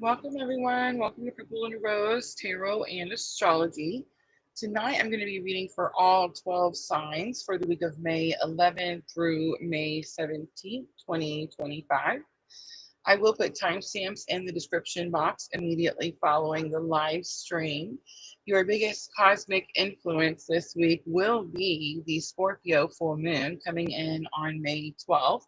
Welcome, everyone. Welcome to Purple and Rose Tarot and Astrology. Tonight, I'm going to be reading for all 12 signs for the week of May 11th through May 17th, 2025. I will put timestamps in the description box immediately following the live stream. Your biggest cosmic influence this week will be the Scorpio full moon coming in on May 12th.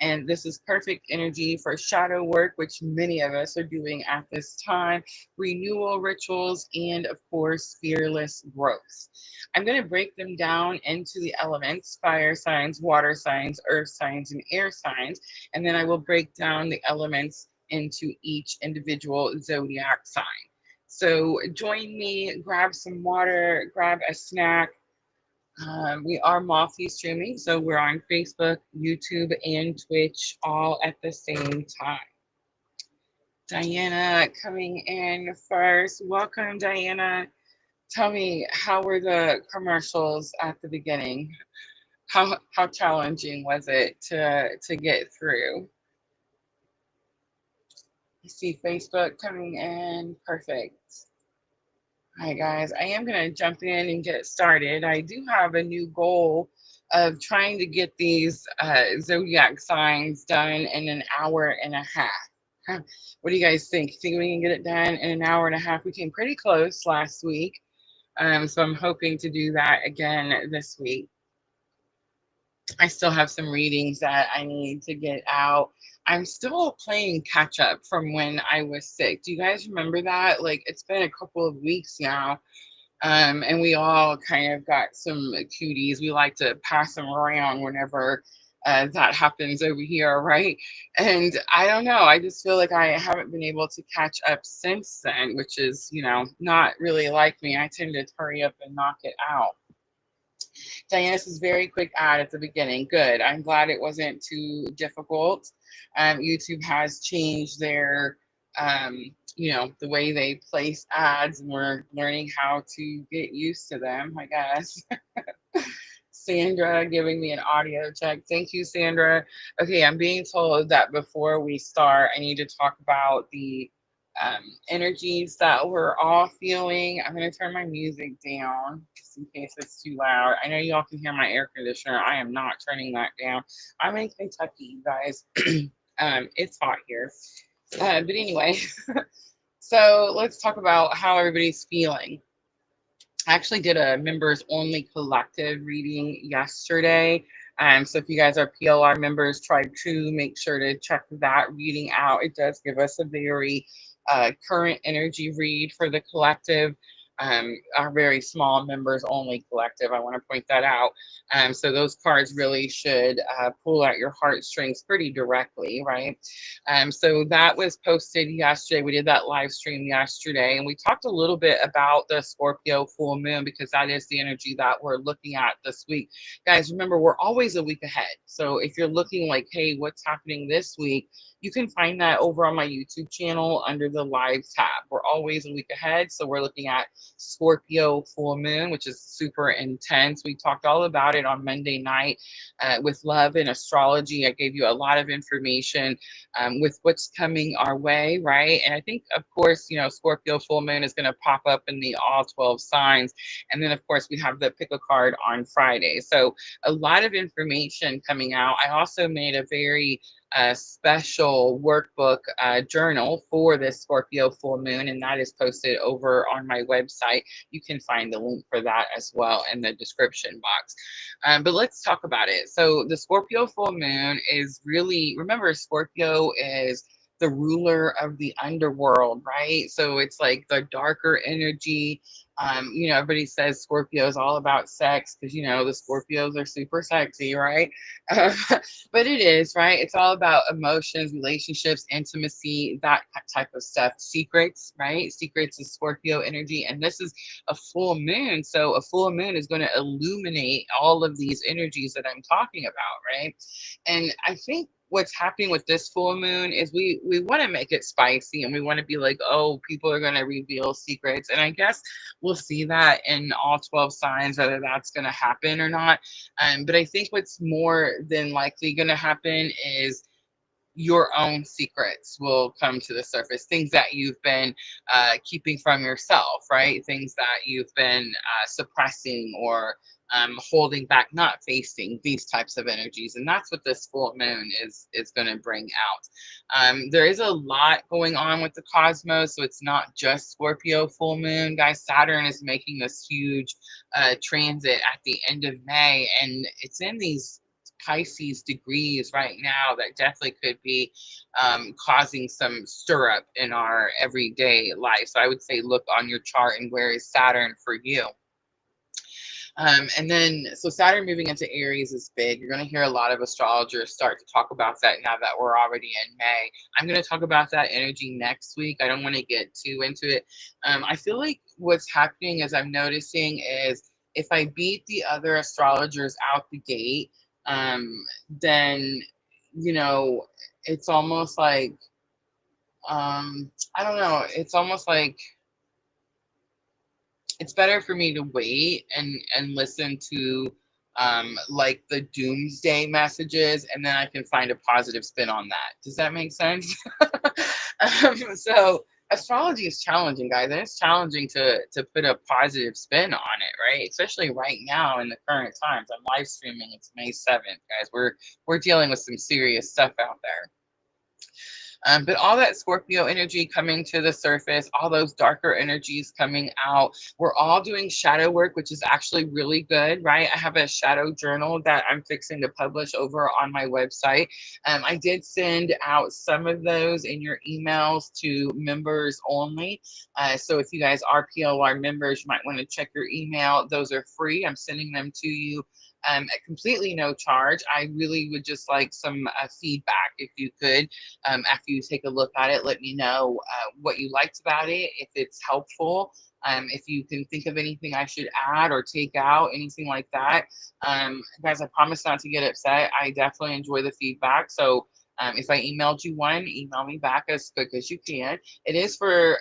And this is perfect energy for shadow work, which many of us are doing at this time, renewal rituals, and of course, fearless growth. I'm going to break them down into the elements: fire signs, water signs, earth signs, and air signs. And then I will break down the elements into each individual zodiac sign. So join me, grab some water, grab a snack. We are multi streaming, so we're on Facebook, YouTube, and Twitch all at the same time. Diana coming in first. Welcome, Diana. Tell me, how were the commercials at the beginning? How challenging was it to get through? I see Facebook coming in. Perfect. Hi, guys. I am going to jump in and get started. I do have a new goal of trying to get these zodiac signs done in an hour and a half. Huh. What do you guys think? Think we can get it done in an hour and a half? We came pretty close last week. So I'm hoping to do that again this week. I still have some readings that I need to get out. I'm still playing catch up from when I was sick. Do you guys remember that? Like, it's been a couple of weeks now, and we all kind of got some cuties. We like to pass them around whenever that happens over here, right? And I don't know. I just feel like I haven't been able to catch up since then, which is, not really like me. I tend to hurry up and knock it out. Diana's is very quick ad at the beginning. Good. I'm glad it wasn't too difficult. YouTube has changed their, the way they place ads, and we're learning how to get used to them, I guess. Sandra giving me an audio check. Thank you, Sandra. Okay, I'm being told that before we start, I need to talk about the energies that we're all feeling. I'm going to turn my music down just in case it's too loud. I know y'all can hear my air conditioner. I am not turning that down. I'm in Kentucky, you guys. It's hot here. But anyway, so let's talk about how everybody's feeling. I actually did a members only collective reading yesterday. So if you guys are PLR members, try to make sure to check that reading out. It does give us a very current energy read for the collective. Our very small members only collective. I want to point that out. So those cards really should pull at your heartstrings pretty directly, right? So that was posted yesterday. We did that live stream yesterday, and we talked a little bit about the Scorpio full moon because that is the energy that we're looking at this week. Guys, remember, we're always a week ahead. So if you're looking like, hey, what's happening this week? You can find that over on my YouTube channel under the live tab. We're always a week ahead. So we're looking at Scorpio full moon, which is super intense. We talked all about it on Monday night with love and astrology. I gave you a lot of information with what's coming our way, right? And I think, of course, Scorpio full moon is going to pop up in the all 12 signs. And then, of course, we have the pick a card on Friday. So a lot of information coming out. I also made a very special workbook journal for this Scorpio full moon, and that is posted over on my website. You can find the link for that as well in the description box. But let's talk about it. So the Scorpio full moon is really, remember, Scorpio is the ruler of the underworld, right? So it's like the darker energy. Everybody says Scorpio is all about sex because, the Scorpios are super sexy, right? But it is, right? It's all about emotions, relationships, intimacy, that type of stuff. Secrets, right? Secrets is Scorpio energy. And this is a full moon. So a full moon is going to illuminate all of these energies that I'm talking about, right? And I think what's happening with this full moon is we want to make it spicy, and we want to be like, oh, people are going to reveal secrets. And I guess we'll see that in all 12 signs, whether that's going to happen or not. But I think what's more than likely going to happen is your own secrets will come to the surface, things that you've been keeping from yourself, right? Things that you've been suppressing or holding back, not facing, these types of energies. And that's what this full moon is going to bring out. There is a lot going on with the cosmos, so it's not just Scorpio full moon, guys. Saturn is making this huge transit at the end of May, and it's in these Pisces degrees right now that definitely could be causing some stir up in our everyday life. So I would say look on your chart and where is Saturn for you. And then, so Saturn moving into Aries is big. You're going to hear a lot of astrologers start to talk about that now that we're already in May. I'm going to talk about that energy next week. I don't want to get too into it. I feel like what's happening, as I'm noticing, is if I beat the other astrologers out the gate, then, you know, it's almost like, I don't know, it's almost like, it's better for me to wait and listen to like the doomsday messages, and then I can find a positive spin on that. Does that make sense? So astrology is challenging, guys, and it's challenging to put a positive spin on it, right? Especially right now in the current times. I'm live streaming. It's May 7th, guys. We're dealing with some serious stuff out there. But all that Scorpio energy coming to the surface, all those darker energies coming out, we're all doing shadow work, which is actually really good, right? I have a shadow journal that I'm fixing to publish over on my website. I did send out some of those in your emails to members only. So if you guys are PLR members, you might want to check your email. Those are free. I'm sending them to you at completely no charge. I really would just like some feedback if you could. After you take a look at it, let me know what you liked about it, if it's helpful, if you can think of anything I should add or take out, anything like that. Guys, I promise not to get upset. I definitely enjoy the feedback. So if I emailed you one, email me back as quick as you can. It is for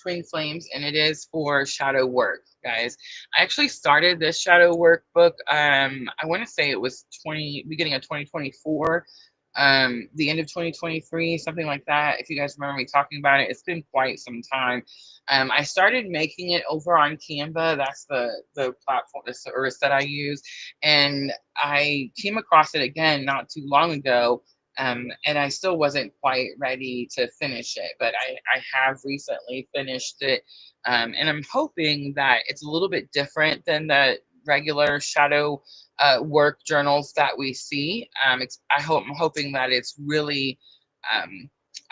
twin flames, and it is for shadow work, guys. I actually started this shadow workbook. I want to say it was beginning of 2024, the end of 2023, something like that. If you guys remember me talking about it, it's been quite some time. I started making it over on Canva. That's the platform, the service that I use, and I came across it again not too long ago. And I still wasn't quite ready to finish it, but I have recently finished it. And I'm hoping that it's a little bit different than the regular shadow work journals that we see. I'm hoping that it's really,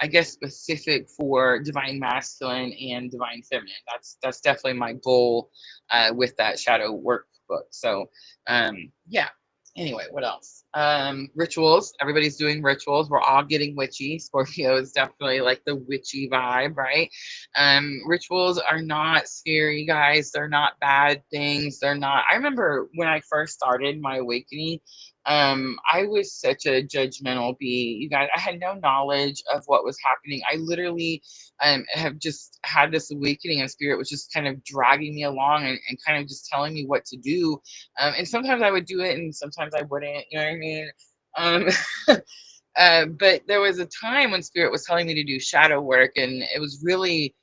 I guess, specific for divine masculine and divine feminine. That's definitely my goal with that shadow workbook. So, yeah. Anyway, what else? Rituals. Everybody's doing rituals. We're all getting witchy. Scorpio is definitely like the witchy vibe, right? Rituals are not scary, guys. They're not bad things. They're not. I remember when I first started my awakening, I was such a judgmental being. You guys, I had no knowledge of what was happening. I literally have just had this awakening, and spirit was just kind of dragging me along and kind of just telling me what to do. And sometimes I would do it, and sometimes I wouldn't. You know what I mean? Um, but there was a time when spirit was telling me to do shadow work, and it was really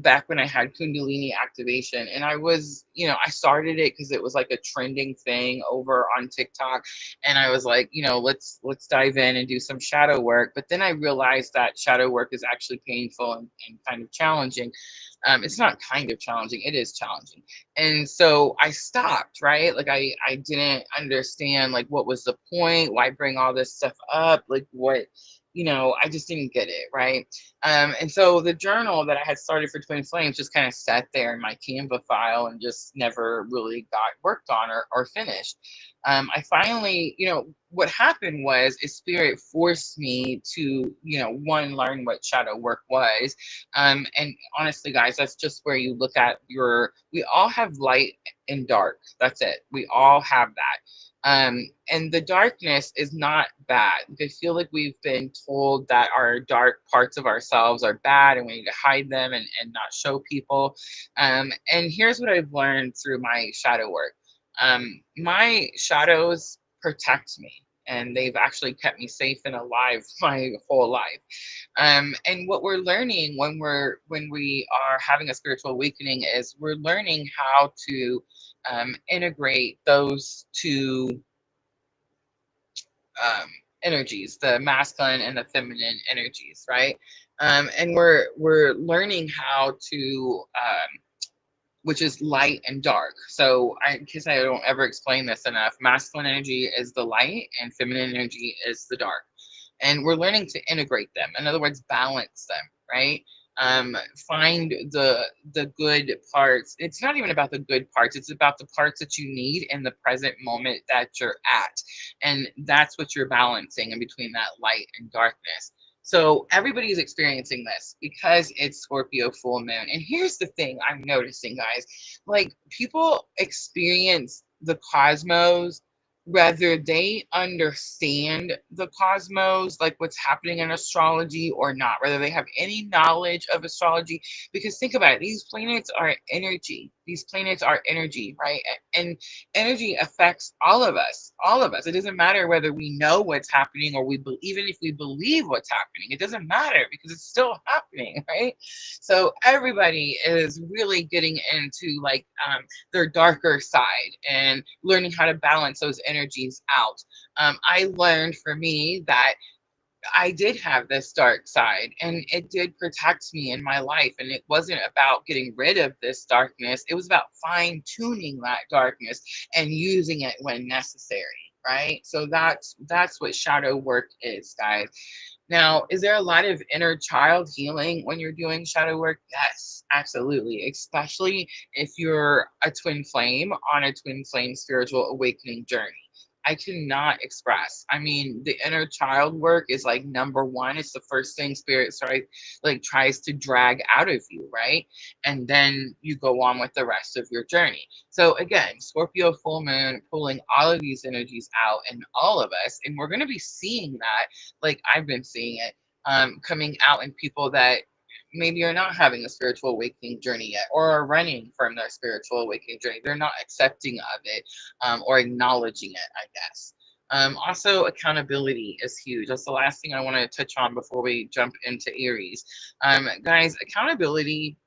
back when I had Kundalini activation. And I was, I started it because it was like a trending thing over on TikTok, and I was like, let's dive in and do some shadow work. But then I realized that shadow work is actually painful and kind of challenging. It's not kind of challenging, it is challenging. And so I stopped, right? Like I didn't understand like what was the point, why bring all this stuff up, like what, I just didn't get it, right? And so the journal that I had started for Twin Flames just kind of sat there in my Canva file and just never really got worked on or finished. I finally, what happened was is spirit forced me to, one, learn what shadow work was. And honestly, guys, that's just where you look at we all have light and dark. That's it. We all have that. And the darkness is not bad. I feel like we've been told that our dark parts of ourselves are bad and we need to hide them and not show people. And here's what I've learned through my shadow work. My shadows protect me. and they've actually kept me safe and alive my whole life. And what we're learning when we are having a spiritual awakening is we're learning how to integrate those two um, energies, the masculine and the feminine energies, right? And we're learning how to which is light and dark. So in case I don't ever explain this enough, masculine energy is the light and feminine energy is the dark. And we're learning to integrate them. In other words, balance them, right? Find the good parts. It's not even about the good parts. It's about the parts that you need in the present moment that you're at. And that's what you're balancing in between that light and darkness. So everybody's experiencing this because it's Scorpio full moon. And here's the thing I'm noticing, guys. Like, people experience the cosmos whether they understand the cosmos, like what's happening in astrology or not, whether they have any knowledge of astrology. Because think about it, these planets are energy. These planets are energy, right? And energy affects all of us, all of us. It doesn't matter whether we know what's happening or even if we believe what's happening, it doesn't matter because it's still happening, right? So everybody is really getting into like their darker side and learning how to balance those energies out. I learned for me that I did have this dark side and it did protect me in my life. And it wasn't about getting rid of this darkness, it was about fine tuning that darkness and using it when necessary. Right. So that's what shadow work is, guys. Now, is there a lot of inner child healing when you're doing shadow work? Yes, absolutely. Especially if you're a twin flame on a twin flame spiritual awakening journey. I cannot express. I mean, the inner child work is like number one. It's the first thing spirit tries to drag out of you, right? And then you go on with the rest of your journey. So again, Scorpio full moon pulling all of these energies out in all of us, and we're going to be seeing that, like I've been seeing it, coming out in people that maybe are not having a spiritual awakening journey yet or are running from their spiritual awakening journey. They're not accepting of it or acknowledging it, I guess. Also, accountability is huge. That's the last thing I want to touch on before we jump into Aries. Guys, accountability,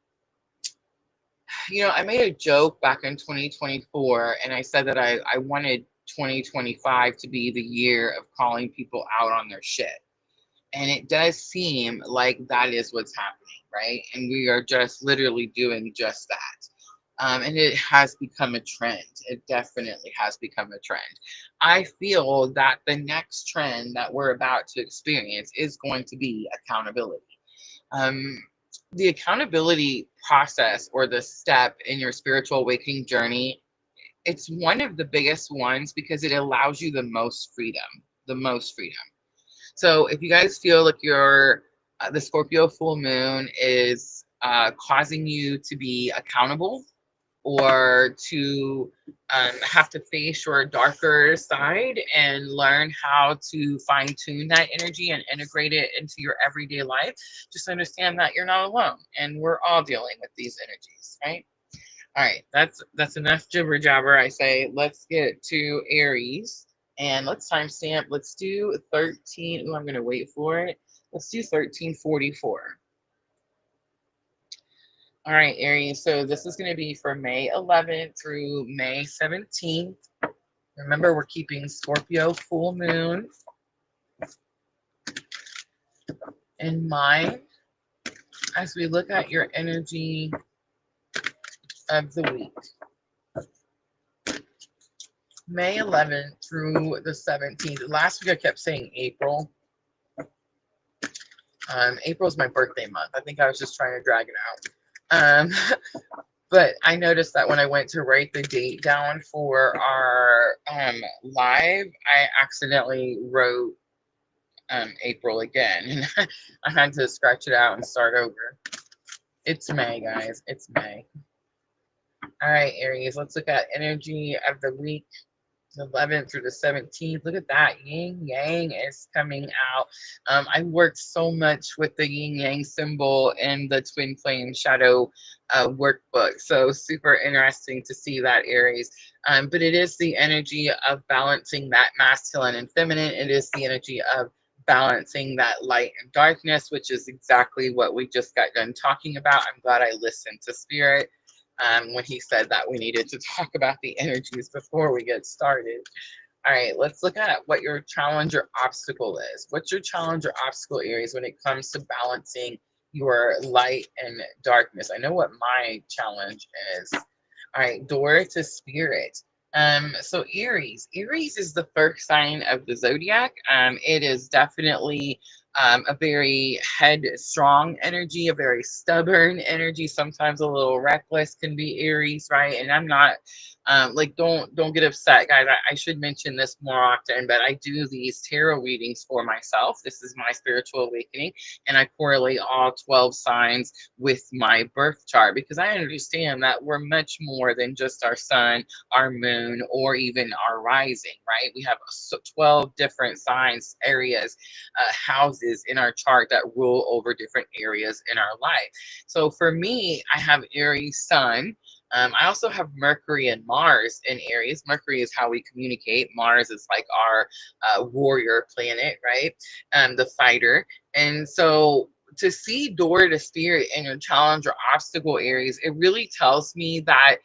I made a joke back in 2024 and I said that I wanted 2025 to be the year of calling people out on their shit. And it does seem like that is what's happening, right? And we are just literally doing just that. And it has become a trend. It definitely has become a trend. I feel that the next trend that we're about to experience is going to be accountability. Um, the accountability process or the step in your spiritual awakening journey, it's one of the biggest ones because it allows you the most freedom, the most freedom. So if you guys feel like the Scorpio full moon is causing you to be accountable or to have to face your darker side and learn how to fine tune that energy and integrate it into your everyday life, just understand that you're not alone and we're all dealing with these energies, right? All right, that's enough jibber jabber. I say let's get to Aries and let's timestamp. Let's do 13. Oh, I'm gonna wait for it. Let's do 1344. All right, Aries. So this is gonna be for May 11th through May 17th. Remember, we're keeping Scorpio full moon in mind as we look at your energy of the week. May 11th through the 17th. Last week I kept saying April. April's my birthday month. I think I was just trying to drag it out. But I noticed that when I went to write the date down for our live, I accidentally wrote April again. And I had to scratch it out and start over. It's May, guys. It's May. All right, Aries, let's look at energy of the week. the 11th through the 17th. Look at that. Yin Yang is coming out. I worked so much with the Yin Yang symbol in the Twin Flame Shadow workbook. So super interesting to see that, Aries. But it is the energy of balancing that masculine and feminine. It is the energy of balancing that light and darkness, which is exactly what we just got done talking about. I'm glad I listened to Spirit when he said that we needed to talk about the energies before we get started. All right, let's look at what your challenge or obstacle is. What's your challenge or obstacle, Aries, when it comes to balancing your light and darkness? I know what my challenge is. All right, door to spirit. So Aries is the first sign of the zodiac. It is definitely a very headstrong energy, a very stubborn energy, sometimes a little reckless can be Aries, right? And I'm not like don't get upset, guys. I should mention this more often, but I do these tarot readings for myself. This is my spiritual awakening, and I correlate all 12 signs with my birth chart because I understand that we're much more than just our sun, our moon, or even our rising, right? We have 12 different signs, areas, houses in our chart that rule over different areas in our life. So for me, I have Aries sun. I also have Mercury and Mars in Aries. Mercury is how we communicate. Mars is like our warrior planet, right? The fighter. And so to see door to spirit in your challenge or obstacle Aries, it really tells me that.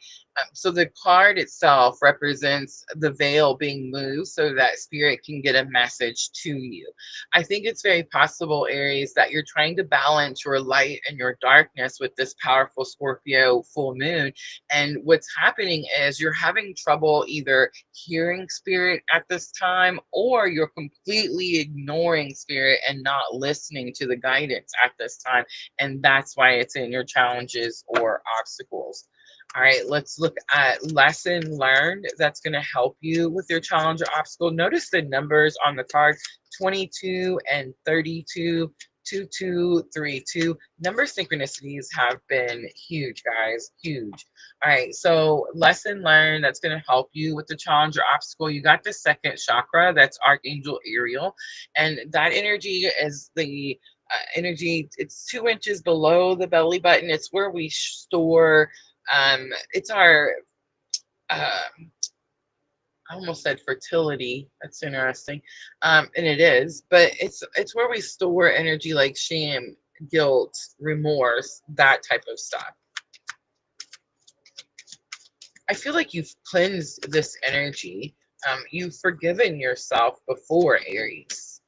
So the card itself represents the veil being moved so that spirit can get a message to you. I think it's very possible, Aries, that you're trying to balance your light and your darkness with this powerful Scorpio full moon. And what's happening is you're having trouble either hearing spirit at this time, or you're completely ignoring spirit and not listening to the guidance at this time. And that's why it's in your challenges or obstacles. All right, let's look at lesson learned that's going to help you with your challenge or obstacle. Notice the numbers on the card: 22 and 32, 2232. Number synchronicities have been huge, guys, huge. All right, so lesson learned that's going to help you with the challenge or obstacle. You got the second chakra, that's Archangel Ariel, and that energy is the energy. It's 2 inches below the belly button. It's where we store. It's our. I almost said fertility. That's interesting, and it is. But it's where we store energy like shame, guilt, remorse, that type of stuff. I feel like you've cleansed this energy. You've forgiven yourself before, Aries.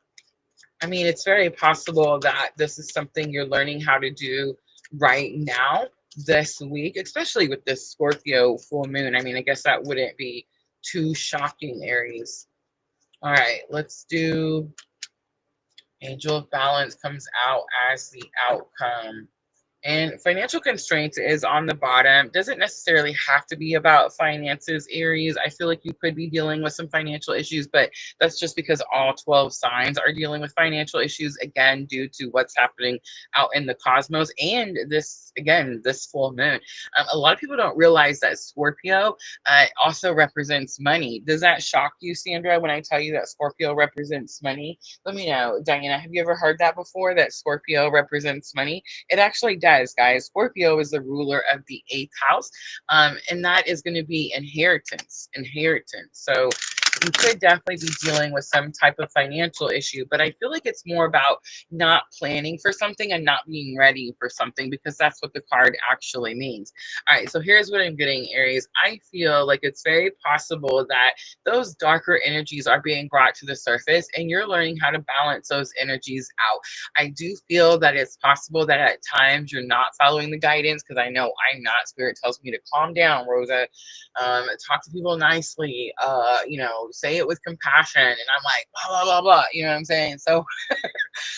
I mean, it's very possible that this is something you're learning how to do right now, this week, especially with this Scorpio full moon. I mean, I guess that wouldn't be too shocking, Aries. All right, let's do Angel of Balance comes out as the outcome. And financial constraints is on the bottom. Doesn't necessarily have to be about finances, Aries. I feel like you could be dealing with some financial issues, but that's just because all 12 signs are dealing with financial issues, again, due to what's happening out in the cosmos. And this, again, this full moon. A lot of people don't realize that Scorpio also represents money. Does that shock you, Sandra, when I tell you that Scorpio represents money? Let me know. Diana, have you ever heard that before, that Scorpio represents money? It actually does, guys. Scorpio is the ruler of the 8th house, and that is going to be inheritance. So you could definitely be dealing with some type of financial issue, but I feel like it's more about not planning for something and not being ready for something, because that's what the card actually means. All right, so here's what I'm getting, Aries. I feel like it's very possible that those darker energies are being brought to the surface, and you're learning how to balance those energies out. I do feel that it's possible that at times you're not following the guidance, because I know I'm not. Spirit tells me to calm down, Rosa. Talk to people nicely, say it with compassion. And I'm like, blah, blah, blah, blah. You know what I'm saying? So,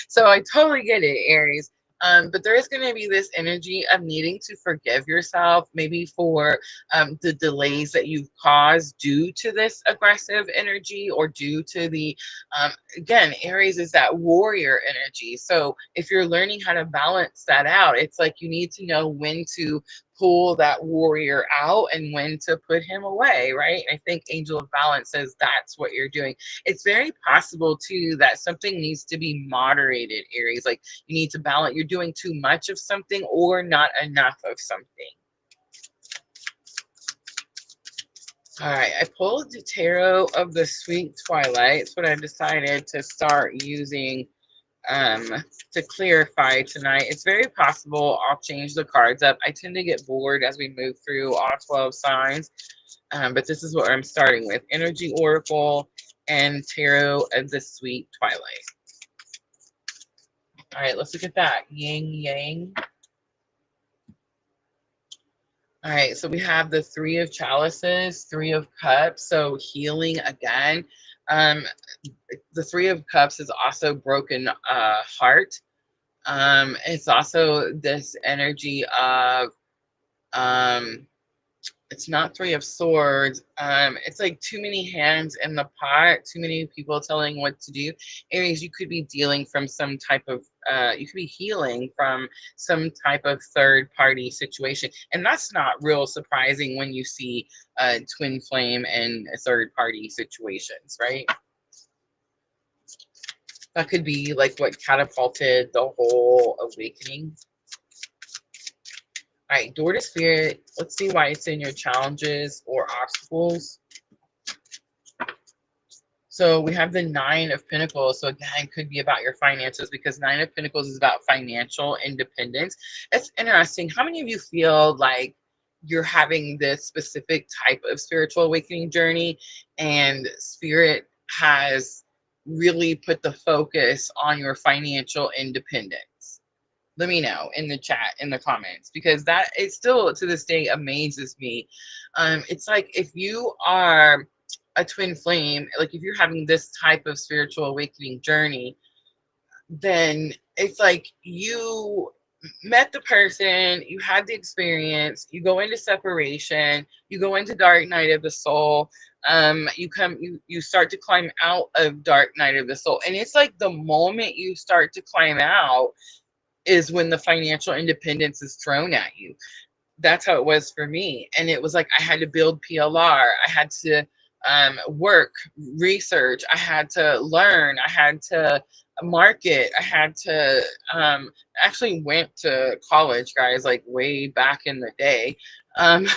so I totally get it, Aries. But there is going to be this energy of needing to forgive yourself, maybe for the delays that you've caused due to this aggressive energy, or due to the, again, Aries is that warrior energy. So if you're learning how to balance that out, it's like you need to know when to pull that warrior out and when to put him away, right? I think Angel of Balance says that's what you're doing. It's very possible too that something needs to be moderated, Aries. Like you need to balance. You're doing too much of something or not enough of something. All right, I pulled the Tarot of the Sweet Twilight. It's what I decided to start using to clarify tonight. It's very possible I'll change the cards up. I tend to get bored as we move through all 12 signs, but this is what I'm starting with. Energy Oracle and Tarot of the Sweet Twilight. All right, let's look at that. Yin Yang. All right, so we have the Three of Chalices, Three of Cups, so healing again. The Three of Cups is also broken heart. It's also this energy of it's not Three of Swords. It's like too many hands in the pot, too many people telling what to do. Aries, you could be dealing from some type of you could be healing from some type of third party situation, and that's not real surprising when you see twin flame and third party situations, right? That could be like what catapulted the whole awakening. All right, door to spirit. Let's see why it's in your challenges or obstacles. So we have the Nine of Pentacles. So again, could be about your finances because Nine of Pentacles is about financial independence. It's interesting. How many of you feel like you're having this specific type of spiritual awakening journey and spirit has really put the focus on your financial independence? Let me know in the chat, in the comments, because that it still to this day amazes me. It's like if you are a twin flame, like if you're having this type of spiritual awakening journey, then it's like you met the person, you had the experience, you go into separation, you go into dark night of the soul, you start to climb out of dark night of the soul, and it's like the moment you start to climb out is when the financial independence is thrown at you. That's how it was for me. And it was like I had to build PLR. I had to work, research. I had to learn. I had to market. I had to actually went to college, guys, like way back in the day. Um,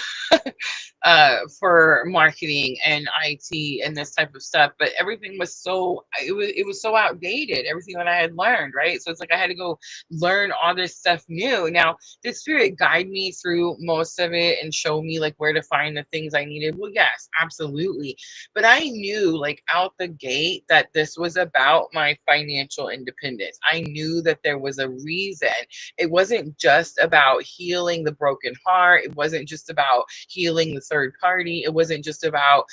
for marketing and IT and this type of stuff, but everything was so it was so outdated. Everything that I had learned, right? So it's like I had to go learn all this stuff new. Now, did spirit guide me through most of it and show me like where to find the things I needed? Well, yes, absolutely. But I knew like out the gate that this was about my financial independence. I knew that there was a reason. It wasn't just about healing the broken heart. It wasn't just about healing the third party. It wasn't just about,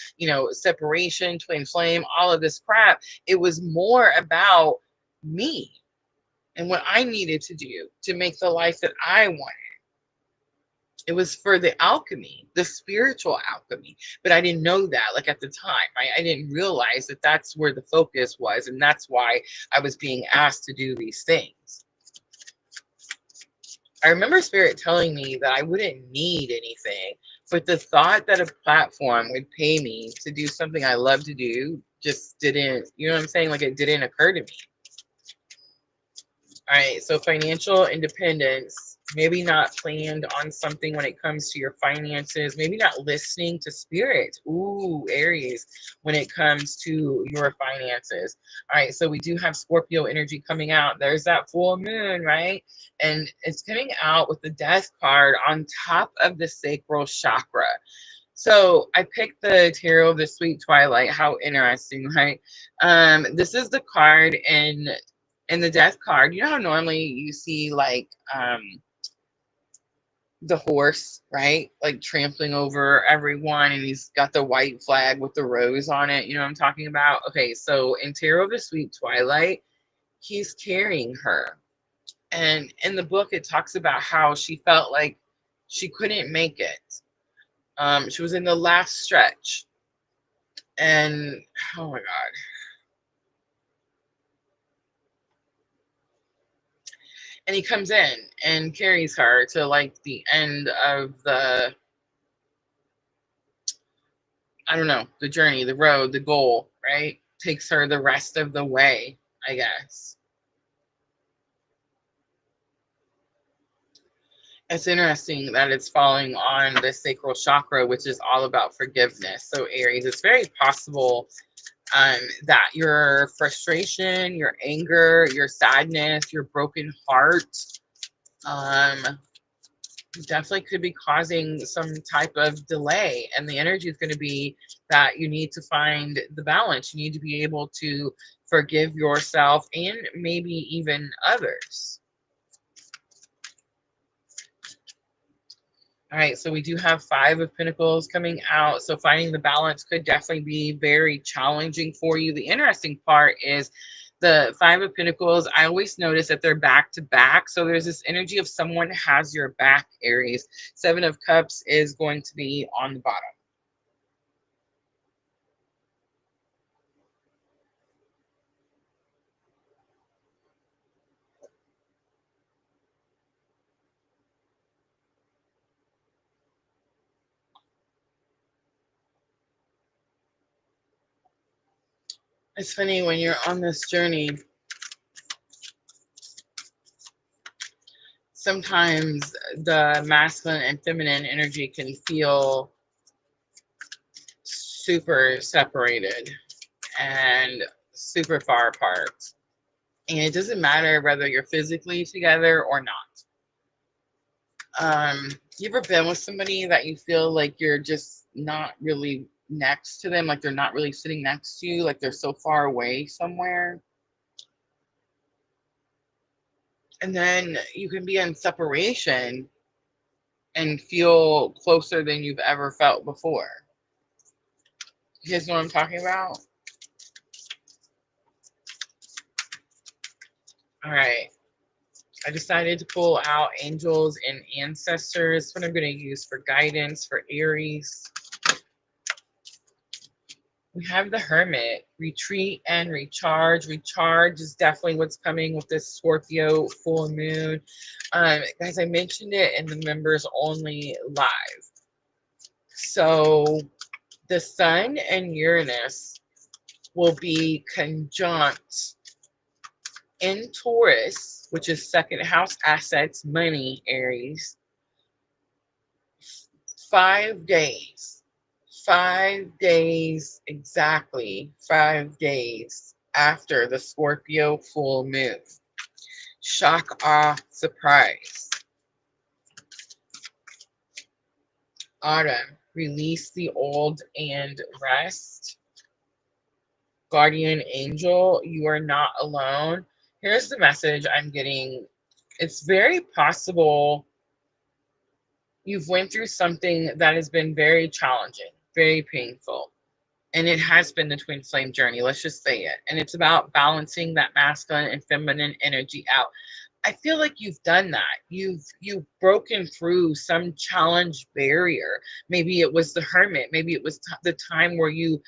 separation, twin flame, all of this crap. It was more about me and what I needed to do to make the life that I wanted. It was for the alchemy, the spiritual alchemy. But I didn't know that, like at the time. I didn't realize that that's where the focus was. And that's why I was being asked to do these things. I remember spirit telling me that I wouldn't need anything, but the thought that a platform would pay me to do something I love to do just didn't, you know what I'm saying? Like it didn't occur to me. All right, so financial independence, maybe not planned on something when it comes to your finances, maybe not listening to spirit. Ooh, Aries, when it comes to your finances. All right, so we do have Scorpio energy coming out. There's that full moon, right? And it's coming out with the Death card on top of the sacral chakra. So I picked the Tarot of the Sweet Twilight. How interesting, right? This is the card in the Death card. You know how normally you see like the horse, right? Like trampling over everyone, and he's got the white flag with the rose on it. You know what I'm talking about? Okay, so in Tarot of the Sweet Twilight, he's carrying her. And in the book, it talks about how she felt like she couldn't make it. She was in the last stretch. And oh my God. And he comes in and carries her to like the end of the, I don't know, the journey, the road, the goal, right? Takes her the rest of the way, I guess. It's interesting that it's falling on the sacral chakra, which is all about forgiveness. So Aries, it's very possible that your frustration, your anger, your sadness, your broken heart, um, definitely could be causing some type of delay. And the energy is going to be that you need to find the balance. You need to be able to forgive yourself and maybe even others. All right, so we do have Five of Pentacles coming out. So finding the balance could definitely be very challenging for you. The interesting part is the Five of Pentacles, I always notice that they're back to back. So there's this energy of someone has your back, Aries. Seven of Cups is going to be on the bottom. It's funny when you're on this journey, sometimes the masculine and feminine energy can feel super separated and super far apart. And it doesn't matter whether you're physically together or not. You ever been with somebody that you feel like you're just not really next to them, like they're not really sitting next to you, like they're so far away somewhere? And then you can be in separation and feel closer than you've ever felt before. You guys know what I'm talking about? All right. I decided to pull out angels and ancestors. What I'm going to use for guidance for Aries. We have the Hermit, retreat and recharge. Recharge is definitely what's coming with this Scorpio full moon. Guys, I mentioned it in the members only live. So the Sun and Uranus will be conjunct in Taurus, which is second house assets, money, Aries, 5 days. 5 days, exactly 5 days after the Scorpio full moon. Shock, awe, surprise. Autumn, release the old and rest. Guardian angel, you are not alone. Here's the message I'm getting. It's very possible you've went through something that has been very challenging, very painful. And it has been the twin flame journey, let's just say it. And it's about balancing that masculine and feminine energy out. I feel like you've done that. You've broken through some challenge barrier. Maybe it was the Hermit. Maybe it was the time where you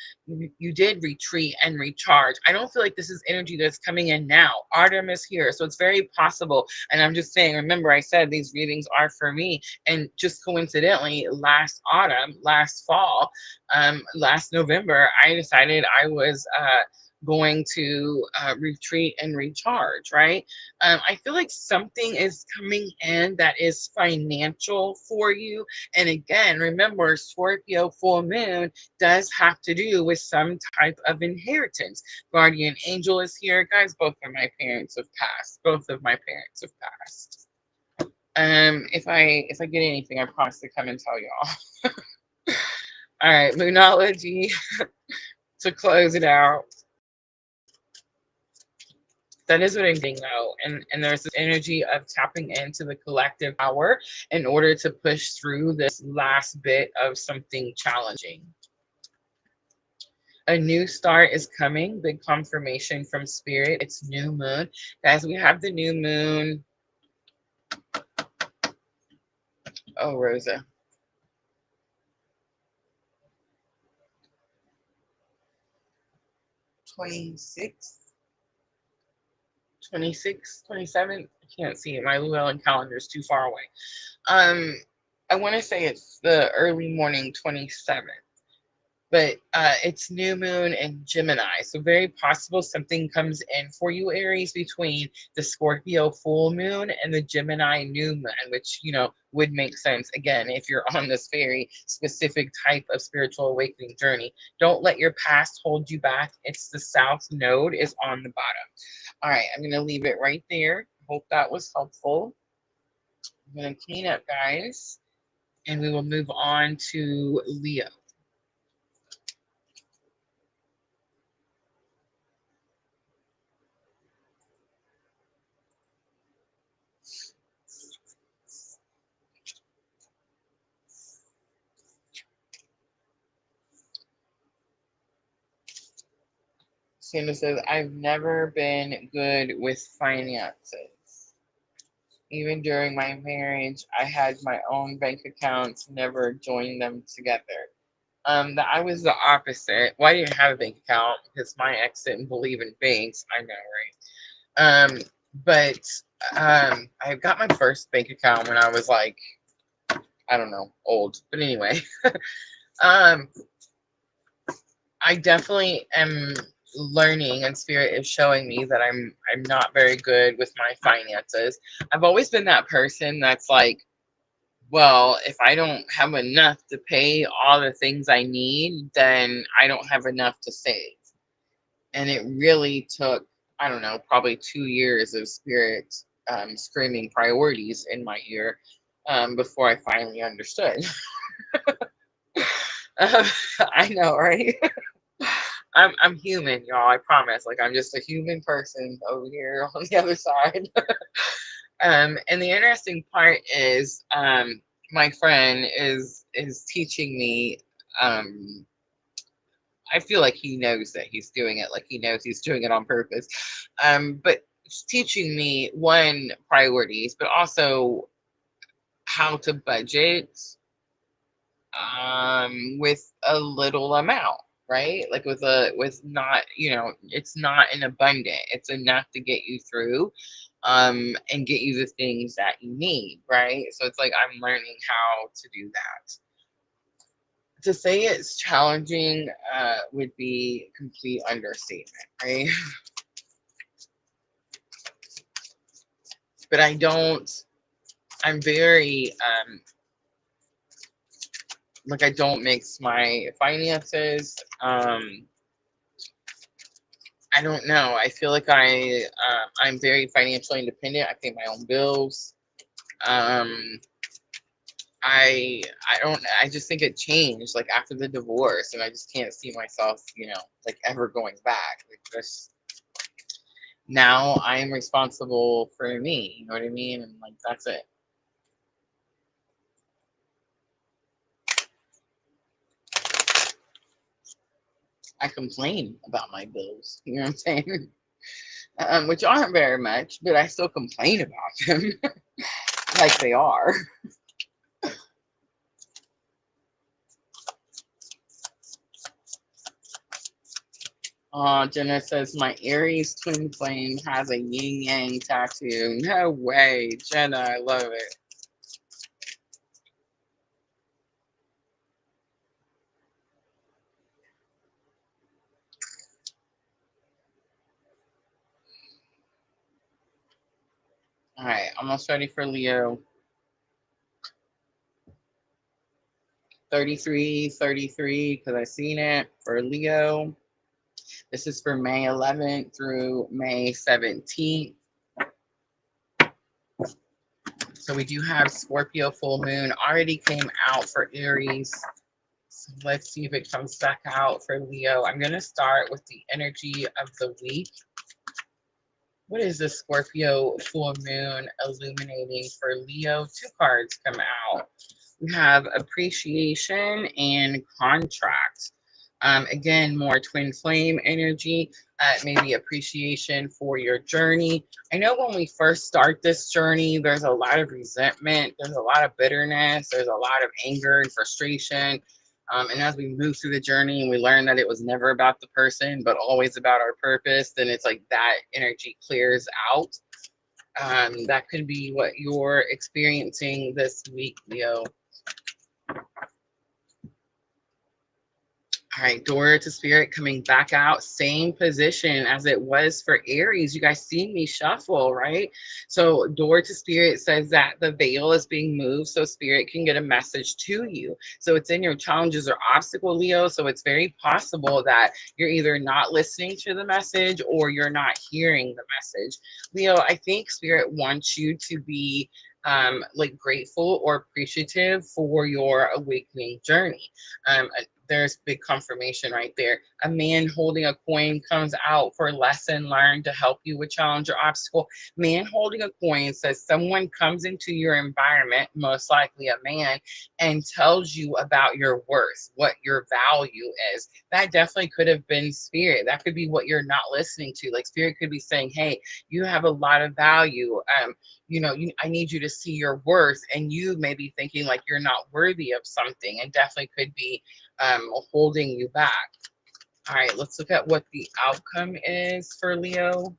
did retreat and recharge. I don't feel like this is energy that's coming in now. Autumn is here, so it's very possible. And I'm just saying, remember I said these readings are for me. And just coincidentally, last autumn, last fall, last November, I decided I was going to retreat and recharge, right? I feel like something is coming in that is financial for you. And again, remember, Scorpio full moon does have to do with some type of inheritance. Guardian angel is here. Guys, both of my parents have passed. Both of my parents have passed. If I get anything, I promise to come and tell y'all. All right, Moonology to close it out. That is what I'm getting though. And there's this energy of tapping into the collective power in order to push through this last bit of something challenging. A new start is coming. Big confirmation from spirit. It's new moon. Guys, we have the new moon. Oh, Rosa. 26, 26th, 27th. I can't see it. My Llewellyn calendar is too far away. I want to say it's the early morning 27th. But it's new moon in Gemini. So very possible something comes in for you, Aries, between the Scorpio full moon and the Gemini new moon, which, you know, would make sense. Again, if you're on this very specific type of spiritual awakening journey, don't let your past hold you back. It's the South Node is on the bottom. All right, I'm going to leave it right there. Hope that was helpful. I'm going to clean up, guys, and we will move on to Leo. Sandra says, I've never been good with finances. Even during my marriage, I had my own bank accounts, never joined them together. I was the opposite. Well, I didn't have a bank account because my ex didn't believe in banks. I know, right? But I got my first bank account when I was like, I don't know, old. But anyway, um, I definitely am learning, and spirit is showing me that I'm not very good with my finances. I've always been that person that's like, well, if I don't have enough to pay all the things I need, then I don't have enough to save. And it really took, I don't know, probably 2 years of spirit screaming priorities in my ear before I finally understood. I know, right? I'm human, y'all. I promise. Like, I'm just a human person over here on the other side. And the interesting part is, my friend is teaching me. I feel like he knows that he's doing it. Like, he knows he's doing it on purpose. But it's teaching me, one, priorities, but also how to budget with a little amount, right? Like with not, you know, it's not an abundant, it's enough to get you through and get you the things that you need, right? So it's like I'm learning how to do that. To say it's challenging would be a complete understatement, right? But I'm very like, I don't mix my finances. I don't know. I feel like I'm very financially independent. I pay my own bills. Um, I just think it changed like after the divorce, and I just can't see myself, you know, like ever going back. Like, just now I'm responsible for me. You know what I mean? And like, that's it. I complain about my bills. You know what I'm saying? Which aren't very much, but I still complain about them like they are. Jenna says, my Aries twin flame has a yin yang tattoo. No way, Jenna, I love it. All right, almost ready for Leo. 33, because I seen it for Leo. This is for May 11th through May 17th. So we do have Scorpio full moon already came out for Aries. So let's see if it comes back out for Leo. I'm going to start with the energy of the week. What is the Scorpio full moon illuminating for Leo? Two cards come out. We have appreciation and contract. Again, more twin flame energy, maybe appreciation for your journey. I know when we first start this journey, there's a lot of resentment, there's a lot of bitterness, there's a lot of anger and frustration. And as we move through the journey and we learn that it was never about the person, but always about our purpose, then it's like that energy clears out. That could be what you're experiencing this week, Leo. All right, door to spirit coming back out, same position as it was for Aries. You guys see me shuffle, right? So door to spirit says that the veil is being moved so spirit can get a message to you. So it's in your challenges or obstacle, Leo. So it's very possible that you're either not listening to the message or you're not hearing the message. Leo, I think spirit wants you to be like grateful or appreciative for your awakening journey. There's big confirmation right there. A man holding a coin comes out for a lesson learned to help you with challenge or obstacle. Man holding a coin says someone comes into your environment, most likely a man, and tells you about your worth, what your value is. That definitely could have been spirit. That could be what you're not listening to. Like spirit could be saying, hey, you have a lot of value. I need you to see your worth, and you may be thinking like you're not worthy of something, and definitely could be holding you back. All right, let's look at what the outcome is for Leo.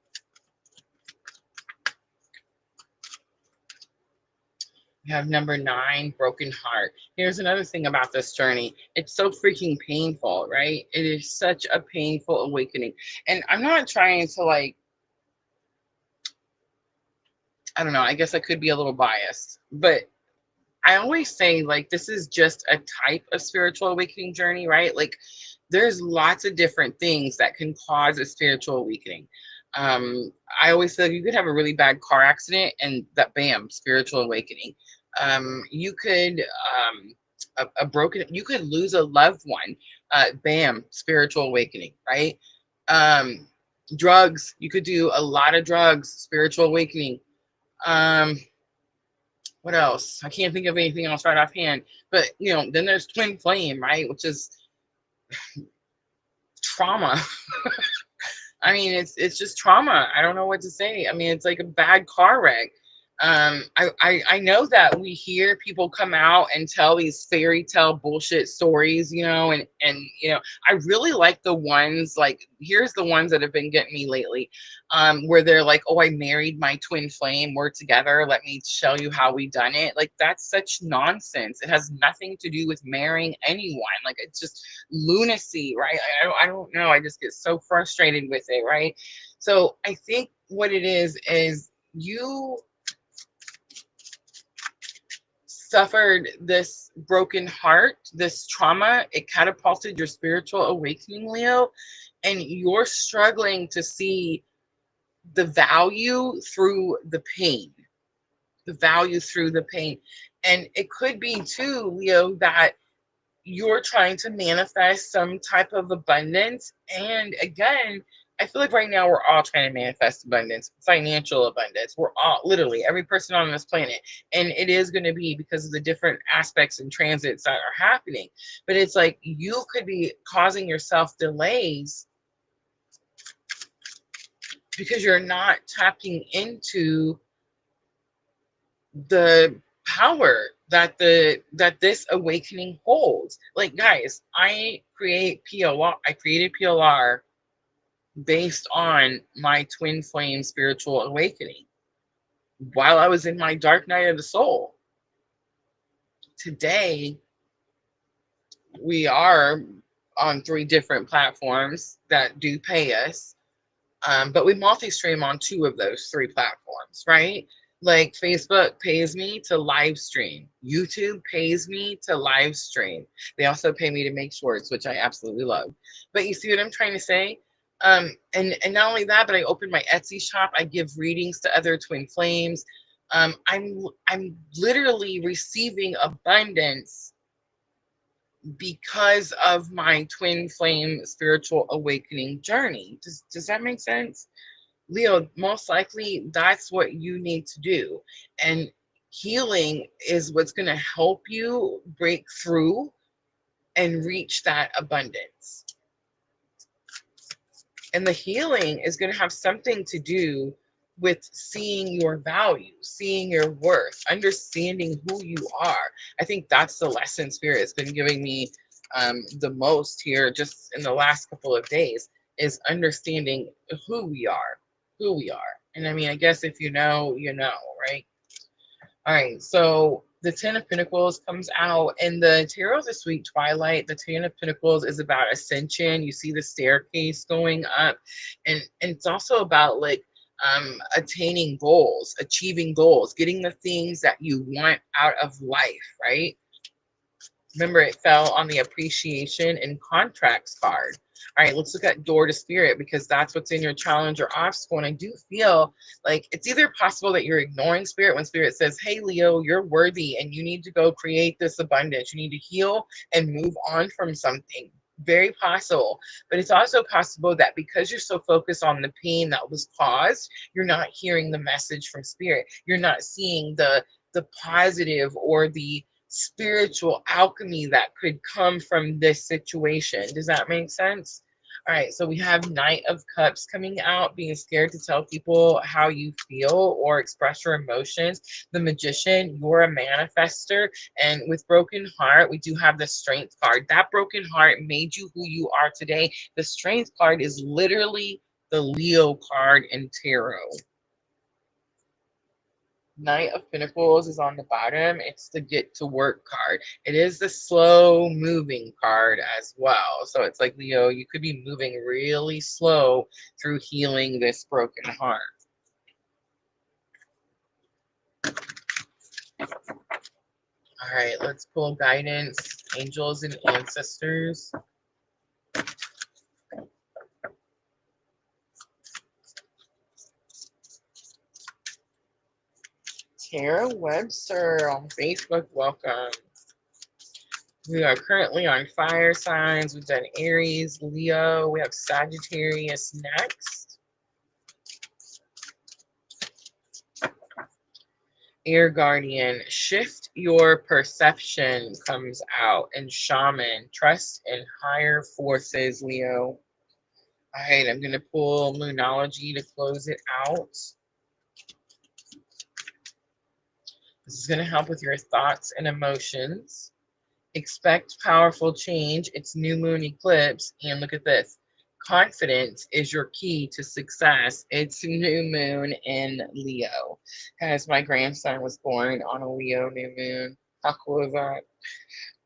We have number 9, broken heart. Here's another thing about this journey. It's so freaking painful, right? It is such a painful awakening. And I'm not trying to like, I don't know, I guess I could be a little biased, but I always say like this is just a type of spiritual awakening journey, right? Like there's lots of different things that can cause a spiritual awakening. I always say you could have a really bad car accident and that bam, spiritual awakening. You could you could lose a loved one, bam, spiritual awakening, right? Um, drugs, you could do a lot of drugs, spiritual awakening. Um, what else? I can't think of anything else right offhand. But then there's twin flame, right? Which is trauma. I mean, it's just trauma. I don't know what to say. I mean, it's like a bad car wreck. I know that we hear people come out and tell these fairy tale bullshit stories, and I really like the ones like here's the ones that have been getting me lately, where they're like, oh, I married my twin flame, we're together, let me show you how we done it. Like that's such nonsense. It has nothing to do with marrying anyone. Like it's just lunacy, right? I don't know. I just get so frustrated with it, right? So I think what it is you suffered this broken heart, this trauma. It catapulted your spiritual awakening, Leo, and you're struggling to see the value through the pain, the value through the pain. And it could be too, Leo, that you're trying to manifest some type of abundance. And again, I feel like right now we're all trying to manifest abundance, financial abundance. We're all, literally, every person on this planet. And it is going to be because of the different aspects and transits that are happening. But it's like you could be causing yourself delays because you're not tapping into the power that this awakening holds. Like guys, I created PLR based on my twin flame spiritual awakening while I was in my dark night of the soul. Today we are on 3 different platforms that do pay us, but we multi-stream on 2 of those 3 platforms, right? Like Facebook pays me to live stream. YouTube pays me to live stream. They also pay me to make shorts, which I absolutely love. But you see what I'm trying to say? And not only that, but I opened my Etsy shop. I give readings to other twin flames. I'm literally receiving abundance because of my twin flame spiritual awakening journey. Does that make sense? Leo, most likely that's what you need to do. And healing is what's going to help you break through and reach that abundance. And the healing is going to have something to do with seeing your value, seeing your worth, understanding who you are. I think that's the lesson Spirit has been giving me the most here just in the last couple of days is understanding who we are, who we are. And I mean, I guess if you know, you know, right? All right, so the Ten of Pentacles comes out, and the Tarot of the Sweet Twilight. The Ten of Pentacles is about ascension. You see the staircase going up, and it's also about like attaining goals, achieving goals, getting the things that you want out of life, right? Remember, it fell on the appreciation and contracts card. All right, let's look at door to spirit, because that's what's in your challenge or obstacle. And I do feel like it's either possible that you're ignoring spirit when spirit says, hey, Leo, you're worthy and you need to go create this abundance. You need to heal and move on from something. Very possible. But it's also possible that because you're so focused on the pain that was caused, you're not hearing the message from spirit. You're not seeing the positive or the spiritual alchemy that could come from this situation. Does that make sense? All right, so we have Knight of Cups coming out, being scared to tell people how you feel or express your emotions. The Magician, you're a manifester. And with Broken Heart, we do have the Strength card. That broken heart made you who you are today. The Strength card is literally the Leo card in tarot. Knight of Pentacles is on the bottom. It's the get to work card. It is the slow moving card as well. So it's like, Leo, you could be moving really slow through healing this broken heart. All right, let's pull guidance, angels and ancestors. Tara Webster on Facebook, welcome. We are currently on fire signs. We've done Aries, Leo. We have Sagittarius next. Air Guardian, shift your perception comes out. And Shaman, trust in higher forces, Leo. All right, I'm going to pull Moonology to close it out. This is going to help with your thoughts and emotions. Expect powerful change. It's new moon eclipse. And look at this. Confidence is your key to success. It's new moon in Leo. Guys, my grandson was born on a Leo new moon. How cool is that?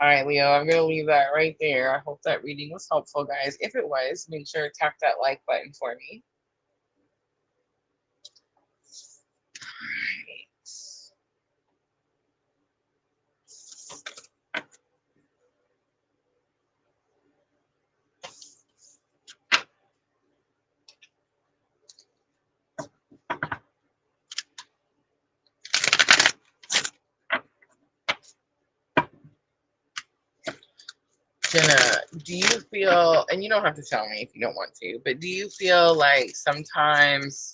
All right, Leo, I'm going to leave that right there. I hope that reading was helpful, guys. If it was, make sure to tap that like button for me. Jenna, do you feel, and you don't have to tell me if you don't want to, but do you feel like sometimes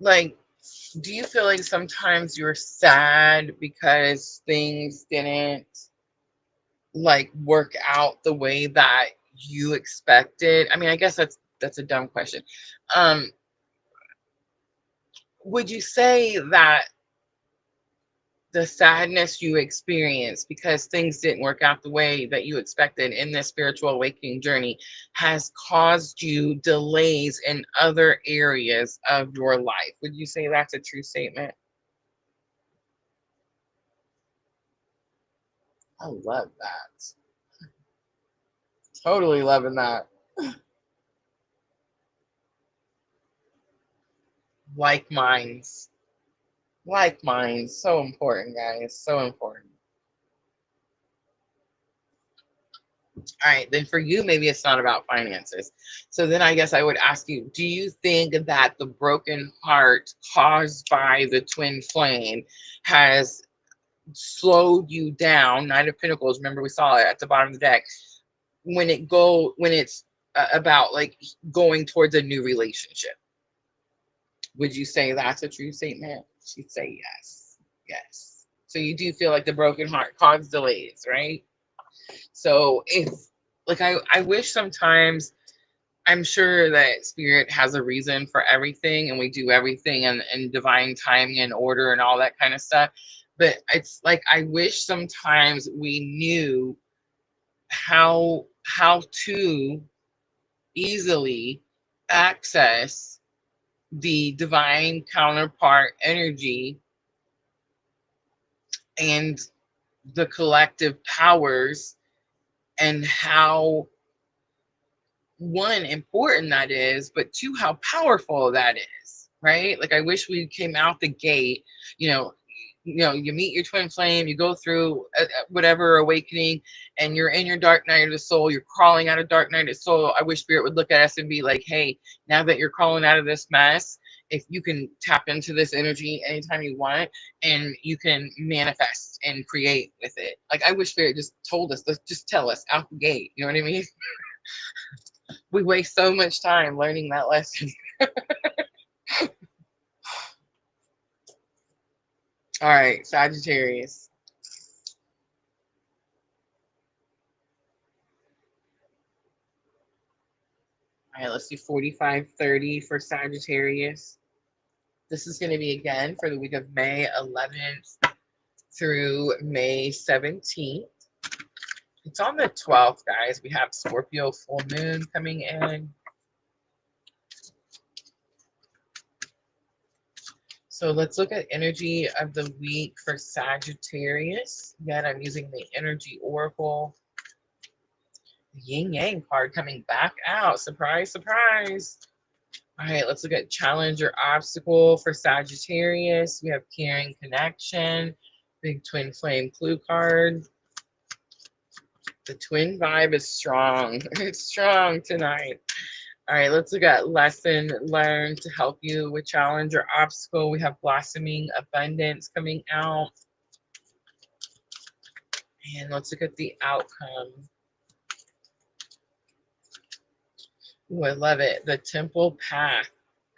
like, do you feel like sometimes you're sad because things didn't like work out the way that you expected? I mean, I guess that's a dumb question. Would you say that the sadness you experience because things didn't work out the way that you expected in this spiritual awakening journey has caused you delays in other areas of your life? Would you say that's a true statement? I love that. Totally loving that. Like minds. Like minds. So important, guys. So important. All right, then for you, maybe it's not about finances. So then I guess I would ask you, do you think that the broken heart caused by the twin flame has slowed you down? Knight of Pentacles, remember we saw it at the bottom of the deck. When it's about like going towards a new relationship. Would you say that's a true statement? She'd say yes. Yes. So you do feel like the broken heart caused delays, right? So if like I wish sometimes I'm sure that spirit has a reason for everything, and we do everything in divine timing and order and all that kind of stuff. But it's like I wish sometimes we knew how to easily access the divine counterpart energy and the collective powers, and how, one, important that is, but two, how powerful that is, right? Like I wish we came out the gate, you know, you meet your twin flame, you go through whatever awakening, and you're in your dark night of the soul, you're crawling out of dark night of the soul. I wish spirit would look at us and be like, hey, now that you're crawling out of this mess, if you can tap into this energy anytime you want, and you can manifest and create with it. Like I wish spirit just told us, let's just tell us out the gate, you know what I mean? We waste so much time learning that lesson. All right, Sagittarius. All right, let's do 4530 for Sagittarius. This is going to be again for the week of May 11th through May 17th. It's on the 12th, guys. We have Scorpio Full Moon coming in. So let's look at energy of the week for Sagittarius. Again, I'm using the Energy Oracle. Yin Yang card coming back out. Surprise, surprise. All right, let's look at challenge or obstacle for Sagittarius. We have caring connection, big twin flame clue card. The twin vibe is strong. It's strong tonight. All right, let's look at lesson learned to help you with challenge or obstacle. We have blossoming abundance coming out. And let's look at the outcome. Ooh, I love it. The temple path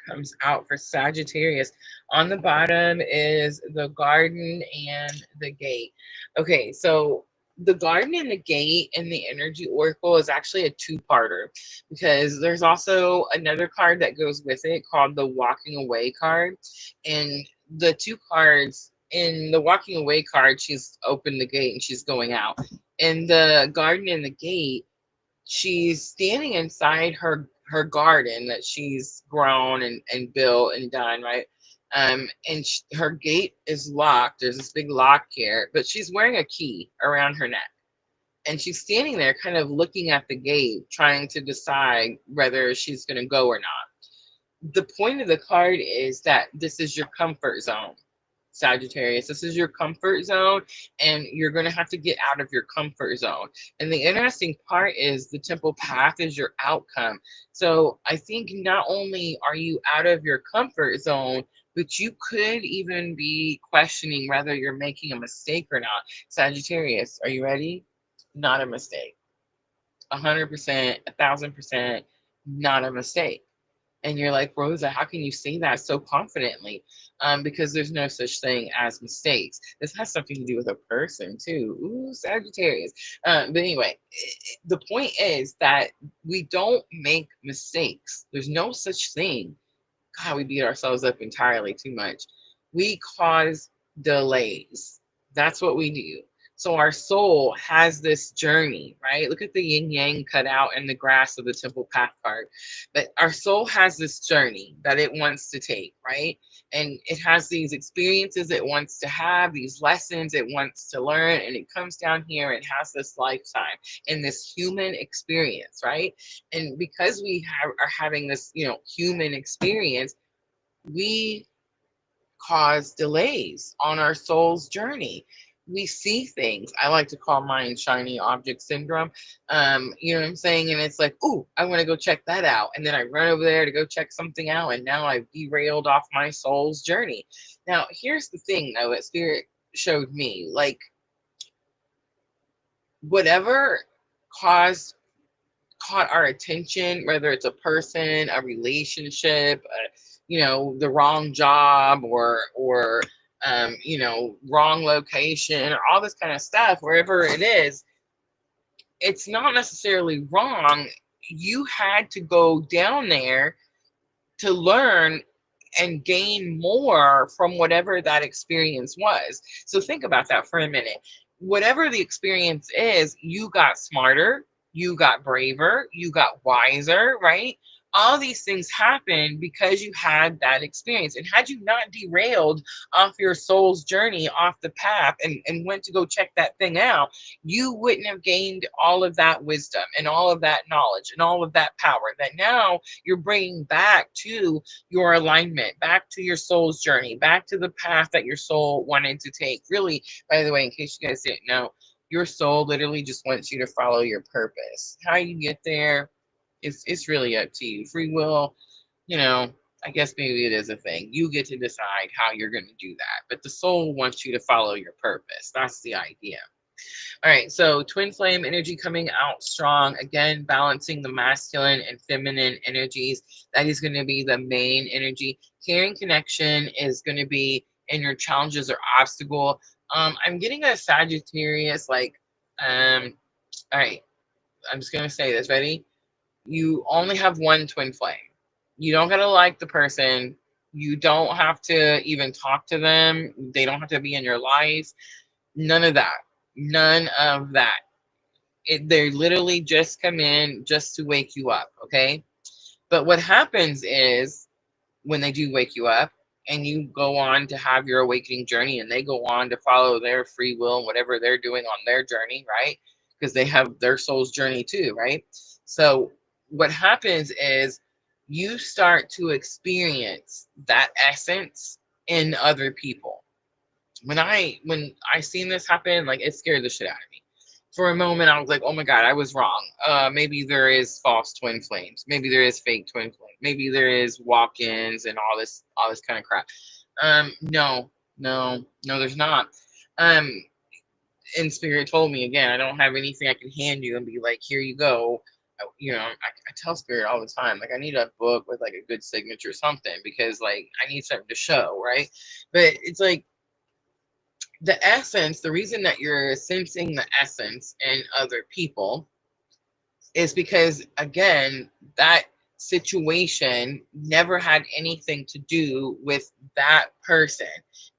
comes out for Sagittarius. On the bottom is the garden and the gate. Okay, so the garden and the gate in the energy oracle is actually a two-parter, because there's also another card that goes with it called the walking away card. And the two cards, in the walking away card, she's opened the gate and she's going out. In the garden and the gate, she's standing inside her garden that she's grown and built and done, right? And her gate is locked. There's this big lock here, but she's wearing a key around her neck, and she's standing there kind of looking at the gate, trying to decide whether she's going to go or not. The point of the card is that this is your comfort zone, Sagittarius. This is your comfort zone, and you're going to have to get out of your comfort zone. And the interesting part is the temple path is your outcome. So I think not only are you out of your comfort zone, but you could even be questioning whether you're making a mistake or not. Sagittarius, are you ready? Not a mistake. 100%, 1000%, not a mistake. And you're like, Rosa, how can you say that so confidently? Because there's no such thing as mistakes. This has something to do with a person too. Ooh, Sagittarius. But anyway, the point is that we don't make mistakes. There's no such thing. God, we beat ourselves up entirely too much. We cause delays. That's what we do. So our soul has this journey, right? Look at the yin yang cut out in the grass of the temple path card. But our soul has this journey that it wants to take, right? And it has these experiences it wants to have, these lessons it wants to learn, and it comes down here and has this lifetime and this human experience, right? And because are having this, human experience, we cause delays on our soul's journey. We see things. I like to call mine shiny object syndrome. You know what I'm saying? And it's like, ooh, I want to go check that out. And then I run over there to go check something out. And now I've derailed off my soul's journey. Now, here's the thing, though, that Spirit showed me. Like, whatever caught our attention, whether it's a person, a relationship, the wrong job, or wrong location, or all this kind of stuff, wherever it is, it's not necessarily wrong. you had to go down there to learn and gain more from whatever that experience was. So think about that for a minute. Whatever the experience is, you got smarter, you got braver, you got wiser, right? All these things happen because you had that experience. And had you not derailed off your soul's journey, off the path, and went to go check that thing out, you wouldn't have gained all of that wisdom and all of that knowledge and all of that power that now you're bringing back to your alignment, back to your soul's journey, back to the path that your soul wanted to take. Really, by the way, in case you guys didn't know, your soul literally just wants you to follow your purpose. How you get there, it's really up to you. Free will, you know, I guess maybe it is a thing. You get to decide how you're going to do that. But the soul wants you to follow your purpose. That's the idea. All right, so twin flame energy coming out strong. Again, balancing the masculine and feminine energies. That is going to be the main energy. Caring connection is going to be in your challenges or obstacle. I'm getting a Sagittarius, all right, I'm just going to say this. Ready? You only have one twin flame. You don't got to like the person. You don't have to even talk to them. They don't have to be in your life. None of that. None of that. They literally just come in just to wake you up, okay? But what happens is when they do wake you up and you go on to have your awakening journey and they go on to follow their free will and whatever they're doing on their journey, right? Because they have their soul's journey too, right? So what happens is you start to experience that essence in other people. When I seen this happen, like, it scared the shit out of me. For a moment, I was like, "Oh my god, I was wrong. Maybe there is false twin flames. Maybe there is fake twin flame. Maybe there is walk-ins and all this kind of crap." No, no, no, there's not. Um, and Spirit told me again, I don't have anything I can hand you and be like, "Here you go." I tell Spirit all the time, like, I need a book with like a good signature or something because like I need something to show, right? But it's like the essence, the reason that you're sensing the essence in other people is because, again, that situation never had anything to do with that person.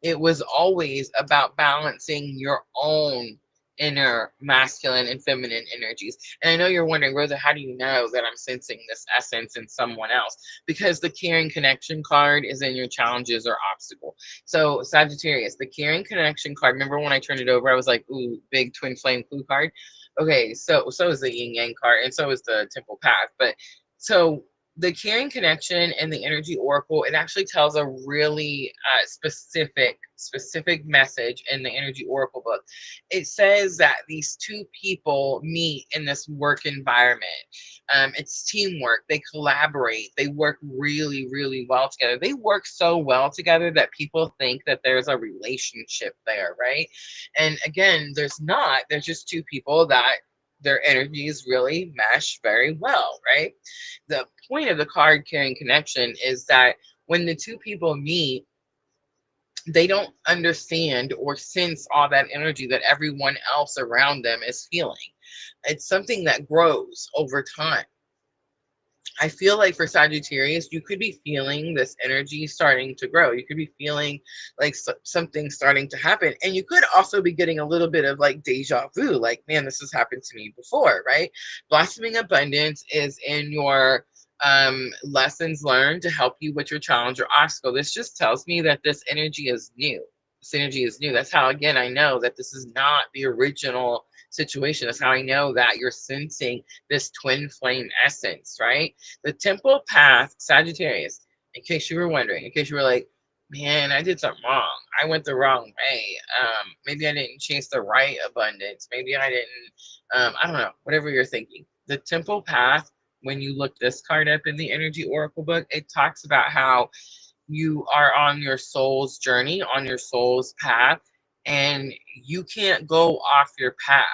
It was always about balancing your own inner masculine and feminine energies. And I know you're wondering, Rosa, how do you know that I'm sensing this essence in someone else? Because the caring connection card is in your challenges or obstacle. So Sagittarius, the caring connection card, remember when I turned it over, I was like, ooh, big twin flame clue card. Okay, so is the yin yang card, and so is the temple path. But so the caring connection and the energy oracle, it actually tells a really specific message in the energy oracle book. It says that these two people meet in this work environment. It's teamwork. They collaborate. They work really, really well together. They work so well together that people think that there's a relationship there, right? And again, there's not. There's just two people that their energies really mesh very well, right? The point of the card carrying connection is that when the two people meet, they don't understand or sense all that energy that everyone else around them is feeling. It's something that grows over time. I feel like for Sagittarius, you could be feeling this energy starting to grow. You could be feeling like something starting to happen. And you could also be getting a little bit of like deja vu, like, man, this has happened to me before, right? Blossoming abundance is in your lessons learned to help you with your challenge or obstacle. This just tells me that this energy is new. This energy is new. That's how, again, I know that this is not the original situation. That's how I know that you're sensing this twin flame essence, right? The temple path, Sagittarius, in case you were wondering, in case you were like, man, I did something wrong. I went the wrong way. Maybe I didn't chase the right abundance. Maybe I didn't, I don't know, whatever you're thinking. The temple path, when you look this card up in the energy oracle book, it talks about how you are on your soul's journey, on your soul's path, and you can't go off your path.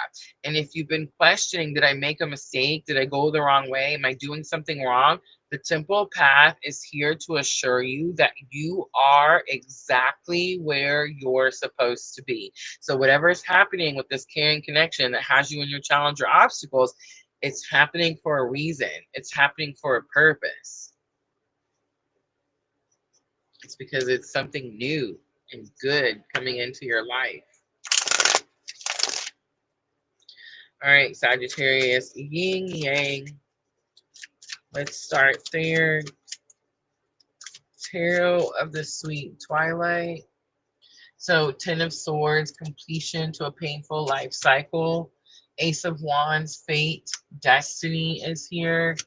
And if you've been questioning, did I make a mistake? Did I go the wrong way? Am I doing something wrong? The temple path is here to assure you that you are exactly where you're supposed to be. So whatever is happening with this caring connection that has you in your challenge or obstacles, It's happening for a reason. It's happening for a purpose. It's because it's something new and good coming into your life. All right, Sagittarius, yin yang. Let's start there. Tarot of the Sweet Twilight. So 10 of Swords, completion to a painful life cycle. Ace of Wands, fate, destiny is here.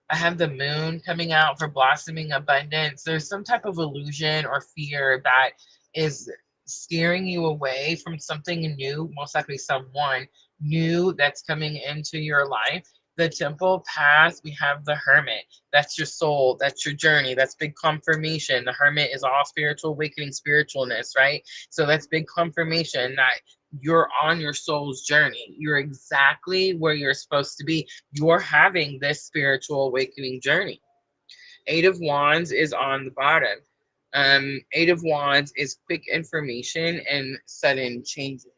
I have the moon coming out for blossoming abundance. There's some type of illusion or fear that is scaring you away from something new, most likely someone new that's coming into your life. The Temple path, we have the Hermit. That's your soul. That's your journey. That's big confirmation. The Hermit is all spiritual awakening, spiritualness, right? So that's big confirmation that you're on your soul's journey. You're exactly where you're supposed to be. You're having this spiritual awakening journey. Eight of Wands is on the bottom. Eight of Wands is quick information and sudden changes.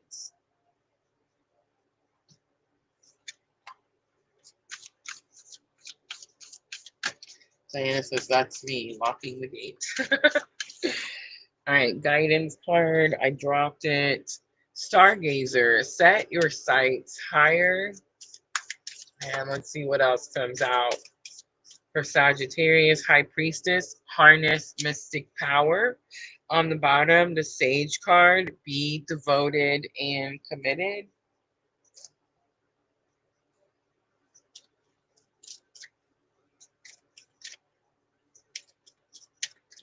Diana says, that's me locking the gate. All right, guidance card. I dropped it. Stargazer, set your sights higher. And let's see what else comes out. For Sagittarius, High Priestess, harness mystic power. On the bottom, the Sage card, be devoted and committed.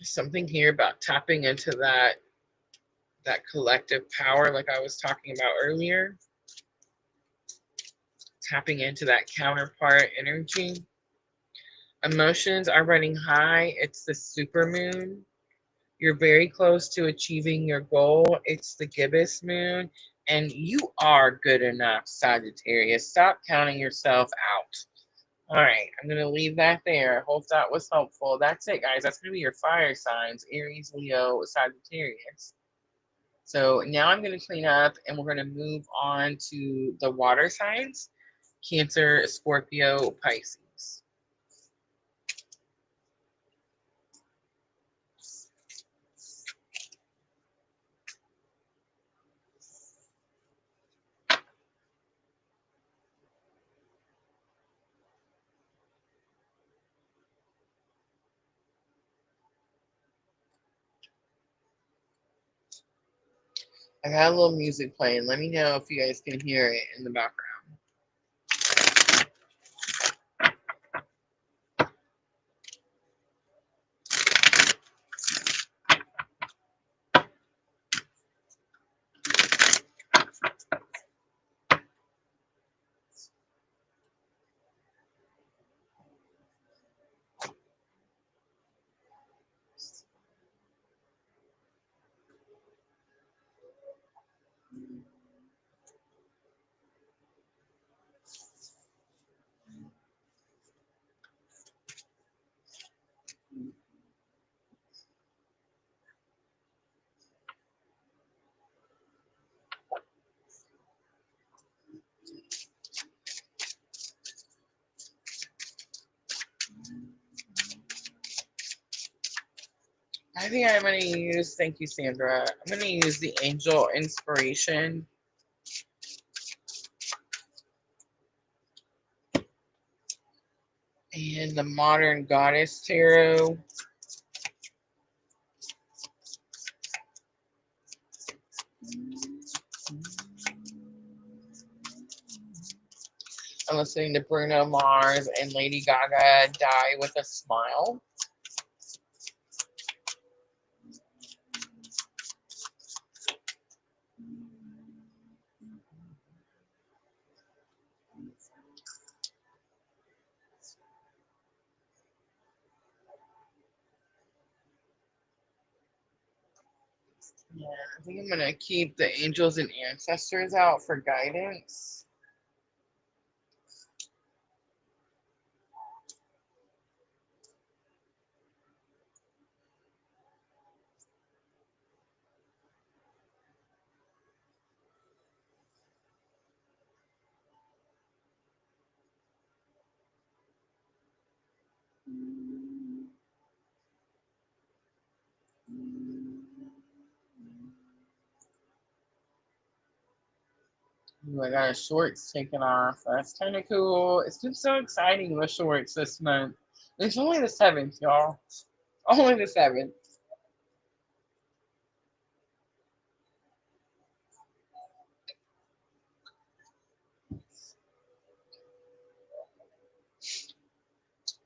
Something here about tapping into that collective power like I was talking about earlier. Tapping into that counterpart energy. Emotions are running high. It's the supermoon. You're very close to achieving your goal. It's the gibbous moon. And you are good enough, Sagittarius. Stop counting yourself out. All right, I'm going to leave that there. I hope that was helpful. That's it, guys. That's going to be your fire signs, Aries, Leo, Sagittarius. So now I'm going to clean up and we're going to move on to the water signs, Cancer, Scorpio, Pisces. I got a little music playing. Let me know if you guys can hear it in the background. I think I'm going to use, thank you, Sandra. I'm going to use the Angel Inspiration. And the Modern Goddess Tarot. I'm listening to Bruno Mars and Lady Gaga, Die with a Smile. Yeah, I think I'm going to keep the angels and ancestors out for guidance. Ooh, I got a shorts taken off. That's kind of cool. It's been so exciting with shorts this month. It's only the 7th, y'all. Only the 7th.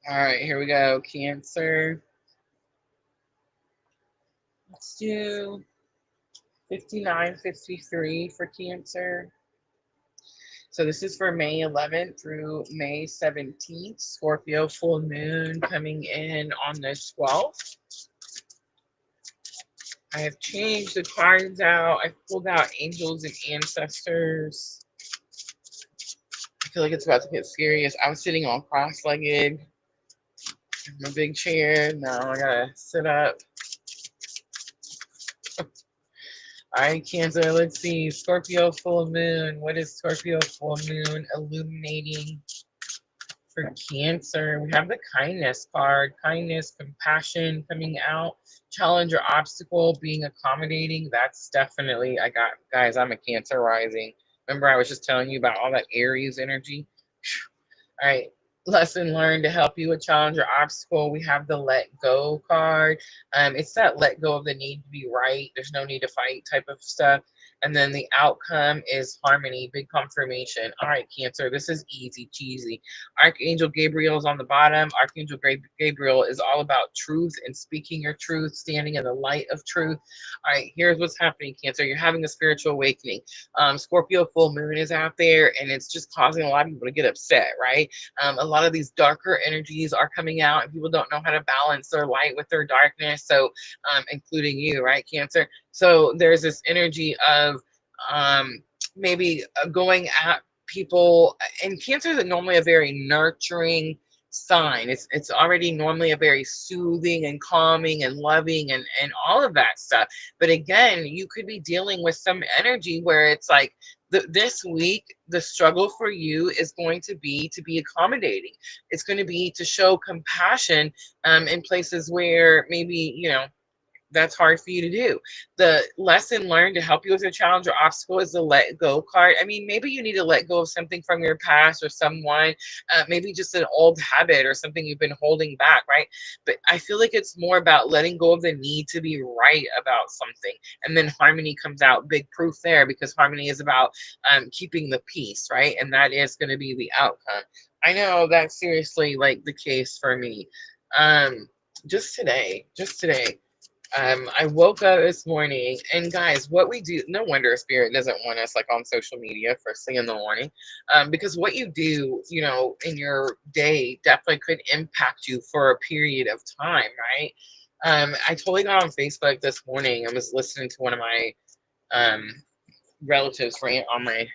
All right, here we go. Cancer. Let's do 5953 for Cancer. So this is for May 11th through May 17th. Scorpio full moon coming in on the 12th. I have changed the cards out. I pulled out angels and ancestors. I feel like it's about to get serious. I was sitting on cross-legged in a big chair. Now I gotta sit up. All right, Cancer, let's see. Scorpio full moon. What is Scorpio full moon illuminating for Cancer? We have the kindness card. Kindness, compassion coming out. Challenge or obstacle, being accommodating. That's definitely, I got, guys, I'm a Cancer rising. Remember I was just telling you about all that Aries energy? All right. Lesson learned to help you with challenge or obstacle. We have the let go card. It's that let go of the need to be right. There's no need to fight type of stuff. And then the outcome is harmony, big confirmation. All right, Cancer, this is easy cheesy. Archangel Gabriel is on the bottom. Archangel Gabriel is all about truth and speaking your truth, standing in the light of truth. All right, here's what's happening, Cancer. You're having a spiritual awakening. Scorpio full moon is out there, and it's just causing a lot of people to get upset, right? A lot of these darker energies are coming out, and people don't know how to balance their light with their darkness. So, including you, right, Cancer? So there's this energy of maybe going at people, and Cancer is normally a very nurturing sign. It's already normally a very soothing and calming and loving and all of that stuff. But again, you could be dealing with some energy where it's like this week, the struggle for you is going to be accommodating. It's going to be to show compassion in places where maybe, that's hard for you to do. The lesson learned to help you with your challenge or obstacle is the let go card. I mean, maybe you need to let go of something from your past or someone, maybe just an old habit or something you've been holding back, right? But I feel like it's more about letting go of the need to be right about something. And then harmony comes out, big proof there, because harmony is about keeping the peace, right? And that is going to be the outcome. I know that's seriously like the case for me. Just today, I woke up this morning, and guys, what we do, no wonder Spirit doesn't want us like on social media first thing in the morning, because what you do, in your day definitely could impact you for a period of time, right? I totally got on Facebook this morning. I was listening to one of my um, relatives rant on my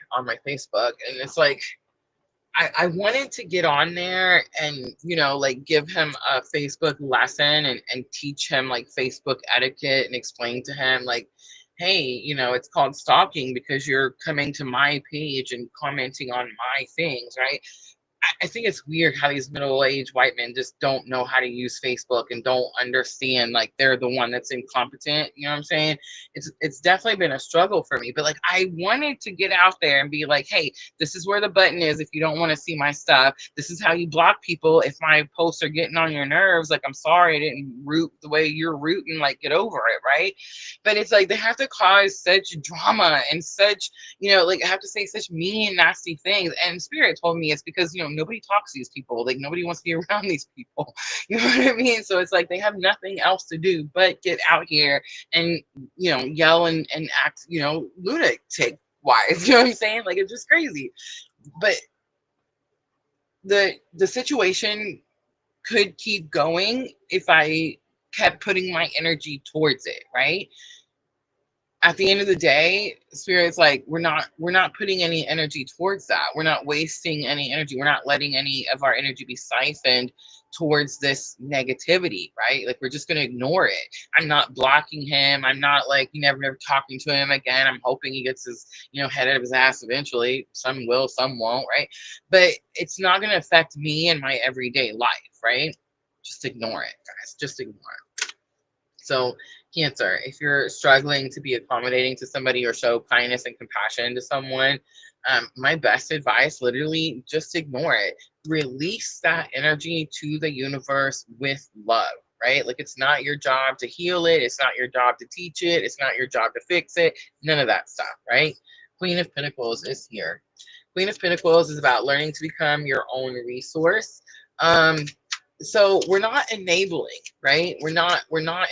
Facebook, and it's like, I wanted to get on there and, like give him a Facebook lesson and teach him like Facebook etiquette and explain to him like, hey, it's called stalking because you're coming to my page and commenting on my things, right? I think it's weird how these middle-aged white men just don't know how to use Facebook and don't understand like they're the one that's incompetent. You know what I'm saying? It's definitely been a struggle for me. But like I wanted to get out there and be like, hey, this is where the button is if you don't want to see my stuff. This is how you block people if my posts are getting on your nerves. Like, I'm sorry I didn't root the way you're rooting, like get over it, right? But it's like they have to cause such drama and such, like I have to say such mean, nasty things. And Spirit told me it's because, nobody talks to these people. Like nobody wants to be around these people. You know what I mean? So it's like they have nothing else to do but get out here and, yell and act, lunatic wise. You know what I'm saying? Like it's just crazy. But the situation could keep going if I kept putting my energy towards it, right? At the end of the day, Spirit's like, we're not putting any energy towards that. We're not wasting any energy. We're not letting any of our energy be siphoned towards this negativity, right? Like we're just gonna ignore it. I'm not blocking him. I'm not like never talking to him again. I'm hoping he gets his, head out of his ass eventually. Some will, some won't, right? But it's not gonna affect me and my everyday life, right? Just ignore it, guys. Just ignore it. So, Cancer, if you're struggling to be accommodating to somebody or show kindness and compassion to someone, my best advice, literally, just ignore it. Release that energy to the universe with love, right? Like, it's not your job to heal it. It's not your job to teach it. It's not your job to fix it. None of that stuff, right? Queen of Pentacles is here. Queen of Pentacles is about learning to become your own resource. So we're not enabling, right? We're not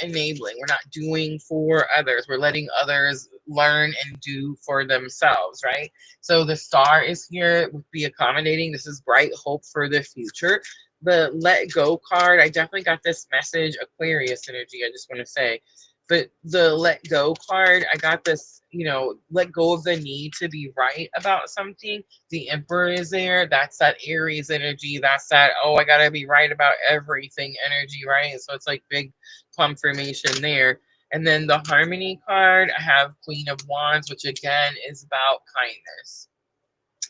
enabling. We're not doing for others. We're letting others learn and do for themselves, right? So the star is here with be accommodating. This is bright hope for the future. The let go card, I definitely got this message, Aquarius energy, I just want to say. But the let go card, I got this, you know, let go of the need to be right about something. The Emperor is there. That's that Aries energy. That's that, oh, I gotta be right about everything energy, right? So it's like big confirmation there. And then the Harmony card, I have Queen of Wands, which again is about kindness.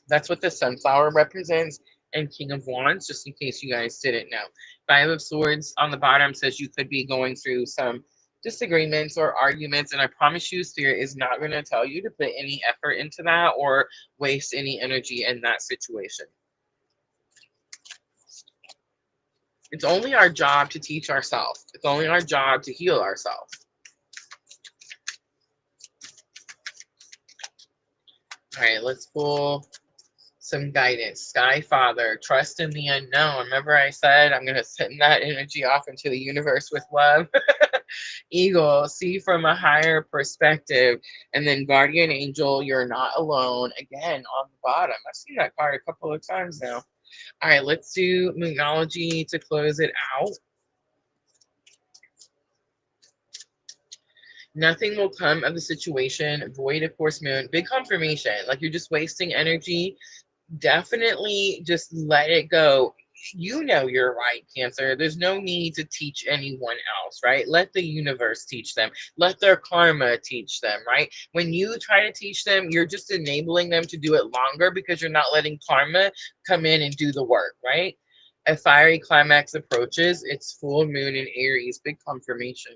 That's what the sunflower represents, and King of Wands, just in case you guys didn't know. Five of Swords on the bottom says you could be going through some disagreements or arguments, and I promise you, Spirit is not going to tell you to put any effort into that or waste any energy in that situation. It's only our job to teach ourselves. It's only our job to heal ourselves. All right, let's pull some guidance. Sky Father, trust in the unknown. Remember I said I'm going to send that energy off into the universe with love. Eagle, see from a higher perspective. And then Guardian Angel, you're not alone. Again, on the bottom. I've seen that card a couple of times now. All right, let's do Moonology to close it out. Nothing will come of the situation. Void, of course, Moon. Big confirmation. Like you're just wasting energy. Definitely just let it go. You know you're right, Cancer. There's no need to teach anyone else, right? Let the universe teach them. Let their karma teach them, right? When you try to teach them, you're just enabling them to do it longer because you're not letting karma come in and do the work, right? A fiery climax approaches. It's full moon in Aries. Big confirmation.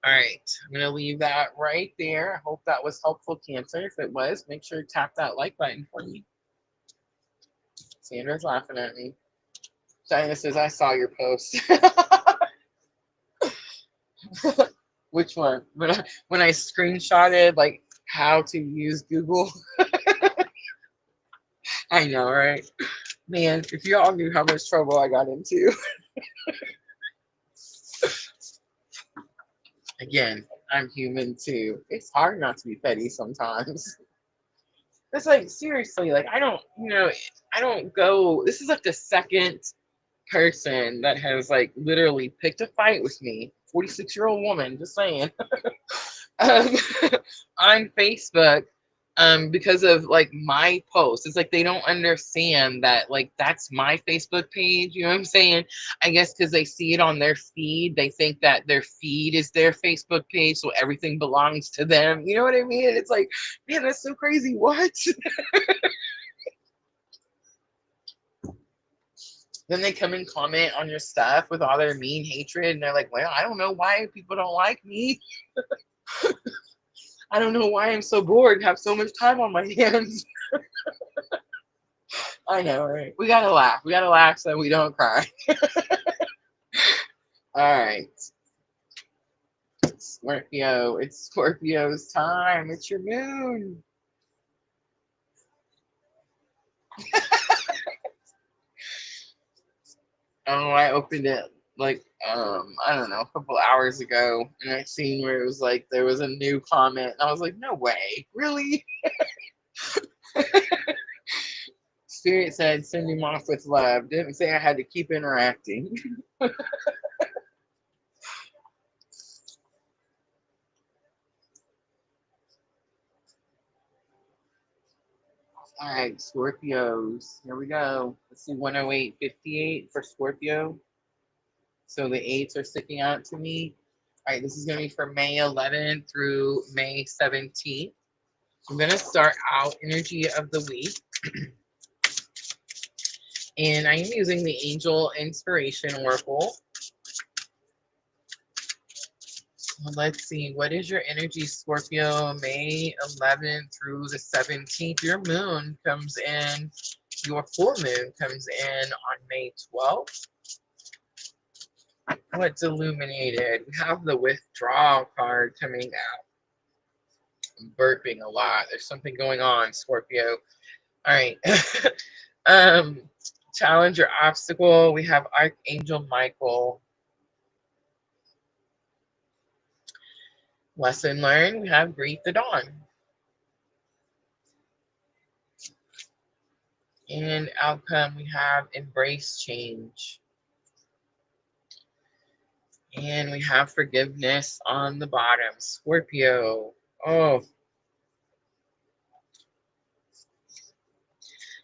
All right, I'm going to leave that right there. I hope that was helpful, Cancer. If it was, make sure to tap that like button for me. Sandra's laughing at me. Diana says, I saw your post. Which one? When I screenshotted like how to use Google. I know, right? Man, if you all knew how much trouble I got into. Again, I'm human too. It's hard not to be petty sometimes. It's like, seriously, like I don't go, this is like the second person that has like literally picked a fight with me, 46-year-old woman, just saying, um, on Facebook, because of like my post. It's like they don't understand that like that's my Facebook page. You know what I'm saying? I guess because they see it on their feed, they think that their feed is their Facebook page, so everything belongs to them. You know what I mean? It's like, man, that's so crazy. What? Then they come and comment on your stuff with all their mean hatred, and they're like, well, I don't know why people don't like me. I don't know why I'm so bored and have so much time on my hands. I know, right? We gotta laugh. We gotta laugh so we don't cry. All right. Scorpio. It's Scorpio's time. It's your moon. Oh, I opened it like I don't know, a couple hours ago, and I seen where it was like there was a new comment, and I was like, no way, really? Spirit said send him off with love. Didn't say I had to keep interacting. All right, Scorpios. Here we go. Let's see, 108.58 for Scorpio. So the 8s are sticking out to me. All right, this is going to be for May 11th through May 17th. I'm going to start out energy of the week. And I am using the Angel Inspiration Oracle. Well, let's see. What is your energy, Scorpio? May 11th through the 17th. Your moon comes in. Your full moon comes in on May 12th. What's illuminated? We have the withdrawal card coming out. I'm burping a lot. There's something going on, Scorpio. All right. Challenge or obstacle. We have Archangel Michael. Lesson learned. We have Greet the Dawn. And outcome, we have Embrace Change. And we have forgiveness on the bottom. Scorpio. Oh.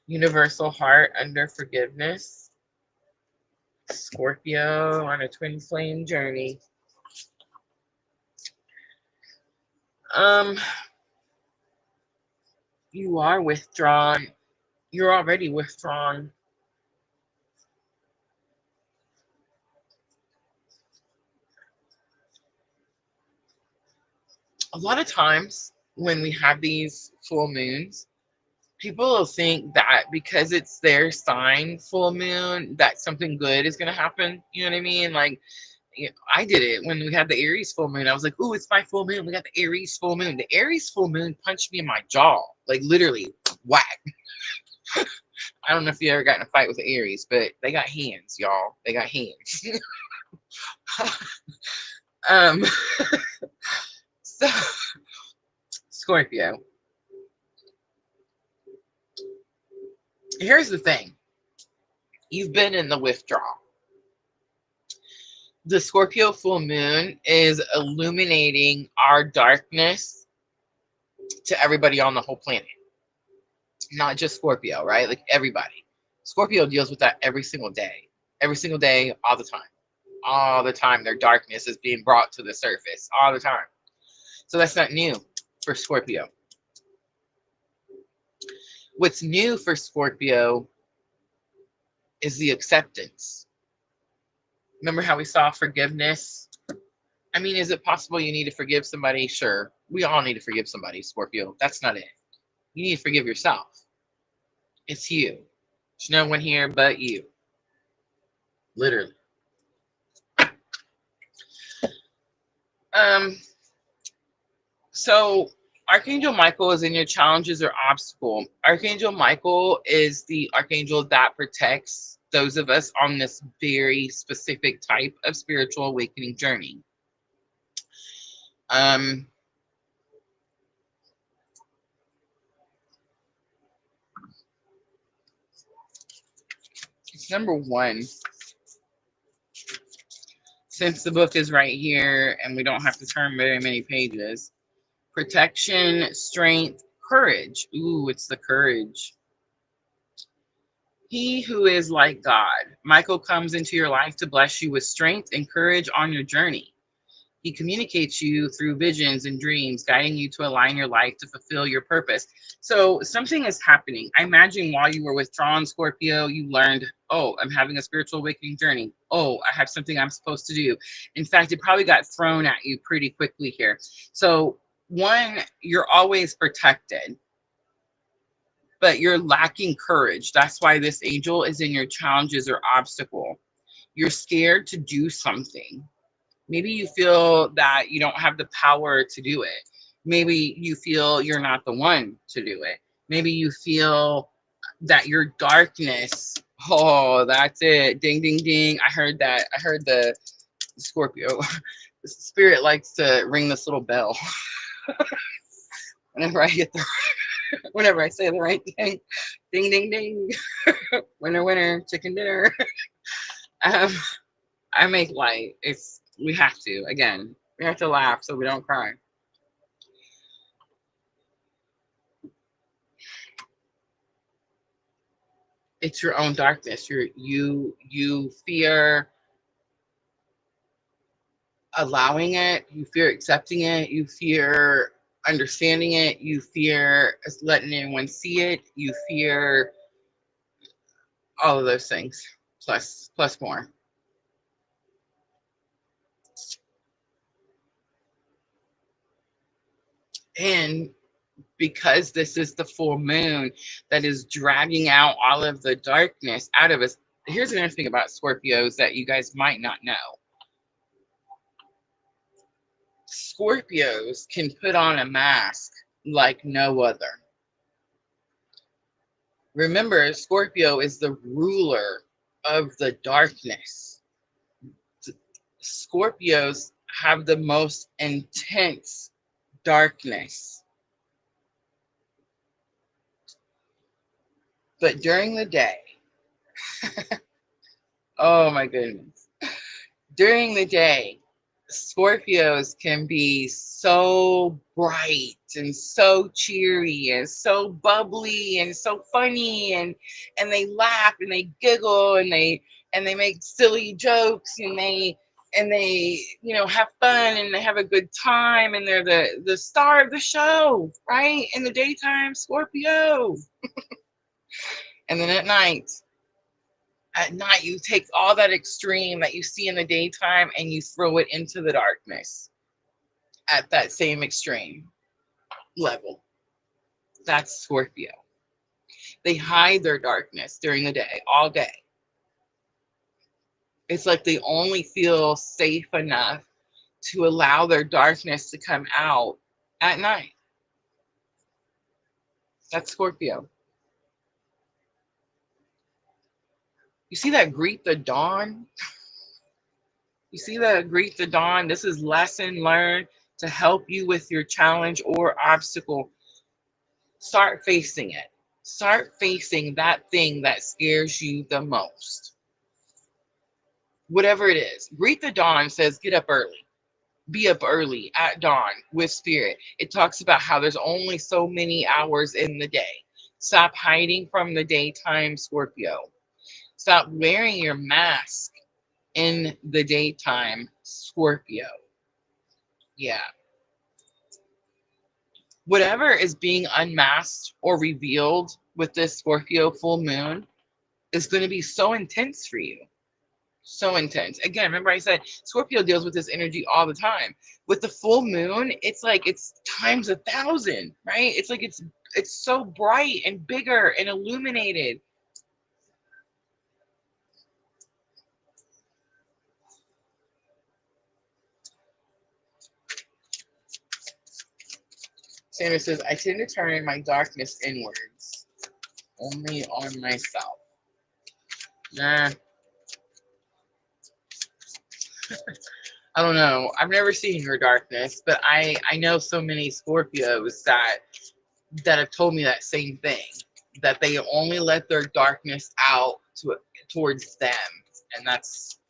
Universal heart under forgiveness. Scorpio on a twin flame journey. You are withdrawn. You're already withdrawn. A lot of times when we have these full moons, people will think that because it's their sign full moon, that something good is going to happen. You know what I mean? Like, I did it when we had the Aries full moon. I was like, "Ooh, it's my full moon. We got the Aries full moon." The Aries full moon punched me in my jaw, like literally whack. I don't know if you ever got in a fight with the Aries, but they got hands, y'all. They got hands. um, so Scorpio. Here's the thing. You've been in the withdrawal. The Scorpio full moon is illuminating our darkness to everybody on the whole planet. Not just Scorpio, right? Like everybody. Scorpio deals with that every single day. Every single day, all the time. All the time, their darkness is being brought to the surface. All the time. So that's not new for Scorpio. What's new for Scorpio is the acceptance. Remember how we saw forgiveness? I mean, is it possible you need to forgive somebody? Sure. We all need to forgive somebody, Scorpio. That's not it. You need to forgive yourself. It's you. There's no one here but you. Literally. So Archangel Michael is in your challenges or obstacle. Archangel Michael is the archangel that protects those of us on this very specific type of spiritual awakening journey. It's number one. Since the book is right here and we don't have to turn very many pages. Protection, strength, courage. Ooh, it's the courage. He who is like God. Michael comes into your life to bless you with strength and courage on your journey. He communicates you through visions and dreams, guiding you to align your life to fulfill your purpose. So something is happening. I imagine while you were withdrawn, Scorpio, you learned, oh, I'm having a spiritual awakening journey. Oh, I have something I'm supposed to do. In fact, it probably got thrown at you pretty quickly here. So one, you're always protected, but you're lacking courage. That's why this angel is in your challenges or obstacle. You're scared to do something. Maybe you feel that you don't have the power to do it. Maybe you feel you're not the one to do it. Maybe you feel that your darkness, oh, that's it. Ding, ding, ding. I heard that. I heard the Scorpio. The spirit likes to ring this little bell whenever I get the, whenever I say the right thing. Ding, ding, ding. Winner, winner, chicken dinner. I make light. We have to. Again, we have to laugh so we don't cry. It's your own darkness. You fear allowing it. You fear accepting it. You fear understanding it. You fear letting anyone see it. You fear all of those things, plus more. And because this is the full moon that is dragging out all of the darkness out of us. Here's another thing about Scorpios that you guys might not know. Scorpios can put on a mask like no other. Remember, Scorpio is the ruler of the darkness. Scorpios have the most intense darkness. But during the day, oh my goodness, during the day, Scorpios can be so bright and so cheery and so bubbly and so funny, and they laugh and they giggle and they make silly jokes, and they have fun and they have a good time, and they're the star of the show, right? In the daytime, Scorpio. And then at night, you take all that extreme that you see in the daytime and you throw it into the darkness at that same extreme level. That's Scorpio. They hide their darkness during the day, all day. It's like they only feel safe enough to allow their darkness to come out at night. That's Scorpio. You see that greet the dawn? You see that greet the dawn? This is lesson learned to help you with your challenge or obstacle. Start facing it. Start facing that thing that scares you the most. Whatever it is. Greet the dawn says get up early. Be up early at dawn with spirit. It talks about how there's only so many hours in the day. Stop hiding from the daytime, Scorpio. Stop wearing your mask in the daytime, Scorpio. Yeah. Whatever is being unmasked or revealed with this Scorpio full moon is going to be so intense for you. So intense. Again, remember I said Scorpio deals with this energy all the time. With the full moon, it's like it's times 1,000, right? It's like it's so bright and bigger and illuminated. Sandra says, I tend to turn my darkness inwards, only on myself. Nah. I don't know. I've never seen your darkness, but I know so many Scorpios that have told me that same thing, that they only let their darkness out towards them, and that's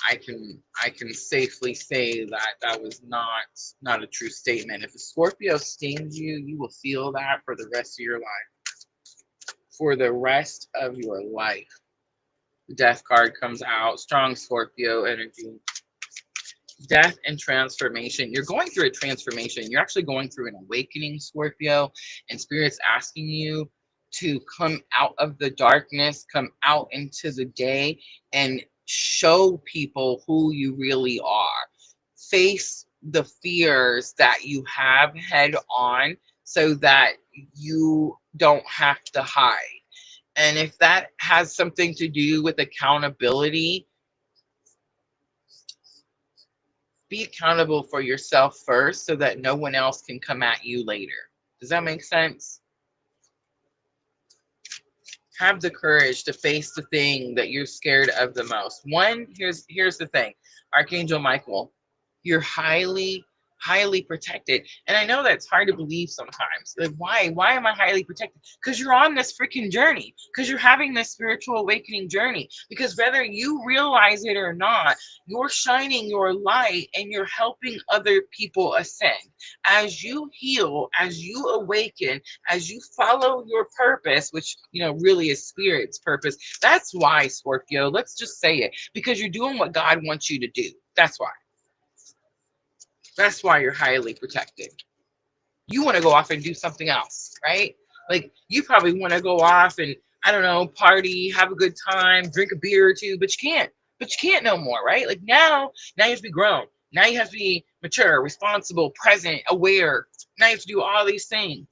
I can safely say that was not a true statement. If a Scorpio stings you, you will feel that for the rest of your life. For the rest of your life. The Death card comes out. Strong Scorpio energy. Death and transformation. You're going through a transformation. You're actually going through an awakening, Scorpio, and Spirit's asking you to come out of the darkness, come out into the day, and show people who you really are. Face the fears that you have head on so that you don't have to hide. And if that has something to do with accountability, be accountable for yourself first so that no one else can come at you later. Does that make sense? Have the courage to face the thing that you're scared of the most. One, here's the thing. Archangel Michael, you're highly protected. And I know that's hard to believe sometimes. Like, why am I highly protected? Because you're on this freaking journey, because you're having this spiritual awakening journey, because whether you realize it or not, you're shining your light and you're helping other people ascend. As you heal, as you awaken, as you follow your purpose, which really is Spirit's purpose. That's why, Scorpio, let's just say it, because you're doing what God wants you to do. That's why. That's why you're highly protected. You want to go off and do something else, right? Like, you probably want to go off and, I don't know, party, have a good time, drink a beer or two, but you can't. But you can't no more, right? Like now you have to be grown. Now you have to be mature, responsible, present, aware. Now you have to do all these things.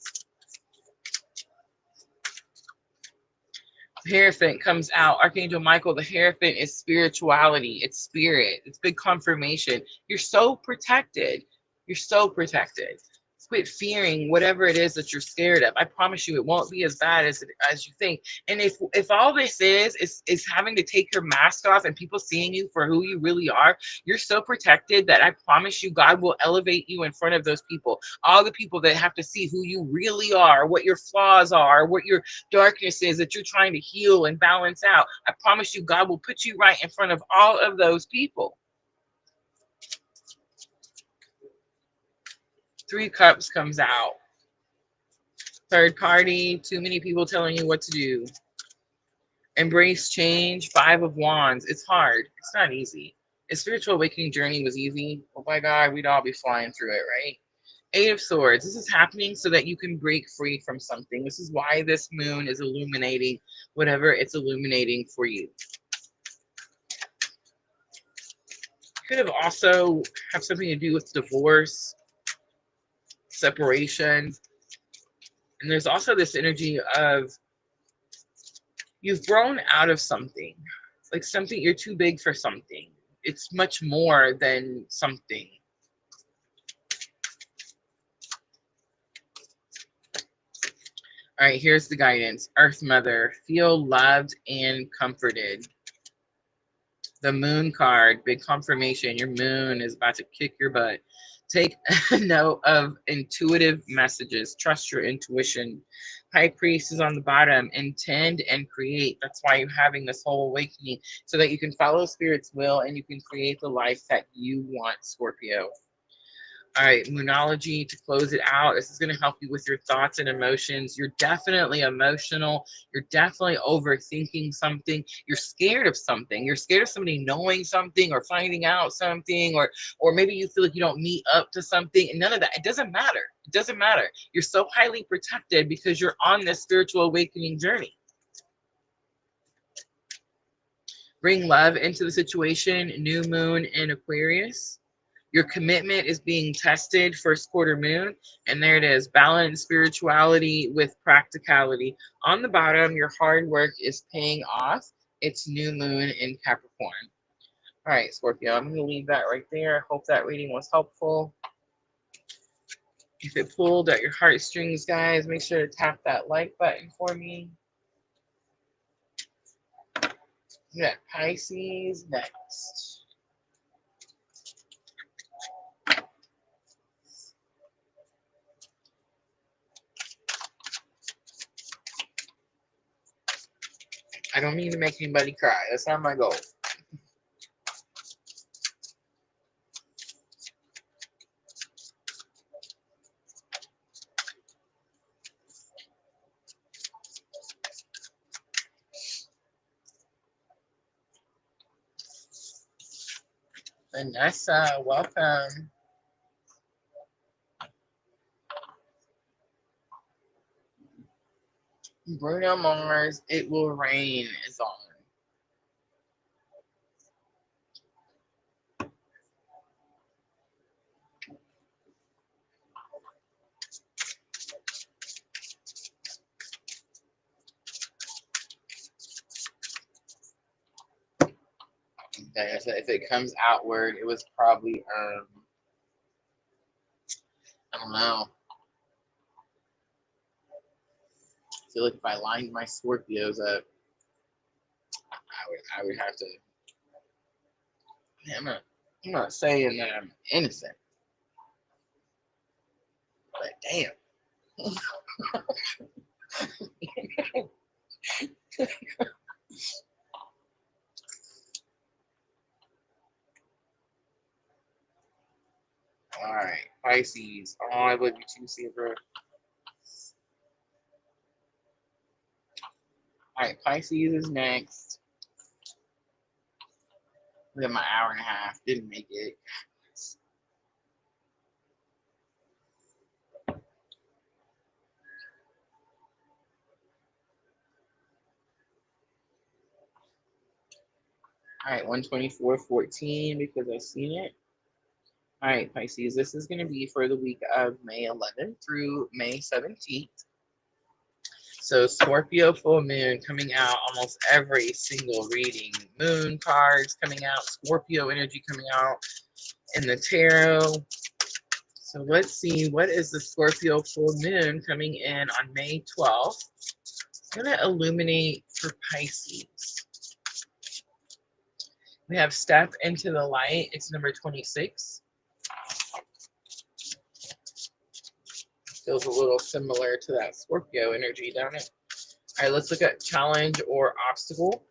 Hierophant comes out. Archangel Michael, the Hierophant is spirituality. It's spirit. It's big confirmation. You're so protected. You're so protected. Quit fearing whatever it is that you're scared of. I promise you, it won't be as bad as you think. And if all this is having to take your mask off and people seeing you for who you really are, you're so protected that I promise you, God will elevate you in front of those people. All the people that have to see who you really are, what your flaws are, what your darkness is that you're trying to heal and balance out. I promise you, God will put you right in front of all of those people. 3 Cups comes out. Third party, too many people telling you what to do. Embrace change, 5 of Wands. It's hard. It's not easy. If spiritual awakening journey was easy, oh my God, we'd all be flying through it, right? 8 of Swords. This is happening so that you can break free from something. This is why this moon is illuminating whatever it's illuminating for you. Could have also have something to do with divorce, separation. And there's also this energy of you've grown out of something. Like something, you're too big for something. It's much more than something. All right, here's the guidance. Earth Mother, feel loved and comforted. The Moon card, big confirmation. Your moon is about to kick your butt. Take note of intuitive messages. Trust your intuition. High Priest is on the bottom. Intend and create. That's why you're having this whole awakening, so that you can follow Spirit's will and you can create the life that you want, Scorpio. All right, Moonology to close it out. This is going to help you with your thoughts and emotions. You're definitely emotional. You're definitely overthinking something. You're scared of something. You're scared of somebody knowing something or finding out something, or maybe you feel like you don't meet up to something. And none of that. It doesn't matter. It doesn't matter. You're so highly protected because you're on this spiritual awakening journey. Bring love into the situation. New moon in Aquarius. Your commitment is being tested, first quarter moon. And there it is. Balance spirituality with practicality. On the bottom, your hard work is paying off. It's new moon in Capricorn. All right, Scorpio, I'm going to leave that right there. Hope that reading was helpful. If it pulled at your heartstrings, guys, make sure to tap that like button for me. We got Pisces next. I don't mean to make anybody cry. That's not my goal. Vanessa, welcome. Bruno Mars, It Will Rain is on. Like I said, if it comes outward, it was probably, I don't know. I feel like if I lined my Scorpios up, I would have to. I'm not saying that I'm innocent, but damn. All right, Pisces. Oh, I love you too, Sandra. All right, Pisces is next. Look at my hour and a half. Didn't make it. All right, 124.14 because I've seen it. All right, Pisces, this is going to be for the week of May 11th through May 17th. So Scorpio full moon coming out almost every single reading. Moon cards coming out, Scorpio energy coming out in the tarot. So let's see, what is the Scorpio full moon coming in on May 12th? It's going to illuminate for Pisces. We have Step into the Light. It's number 26. Feels a little similar to that Scorpio energy, don't it? All right, let's look at challenge or obstacle.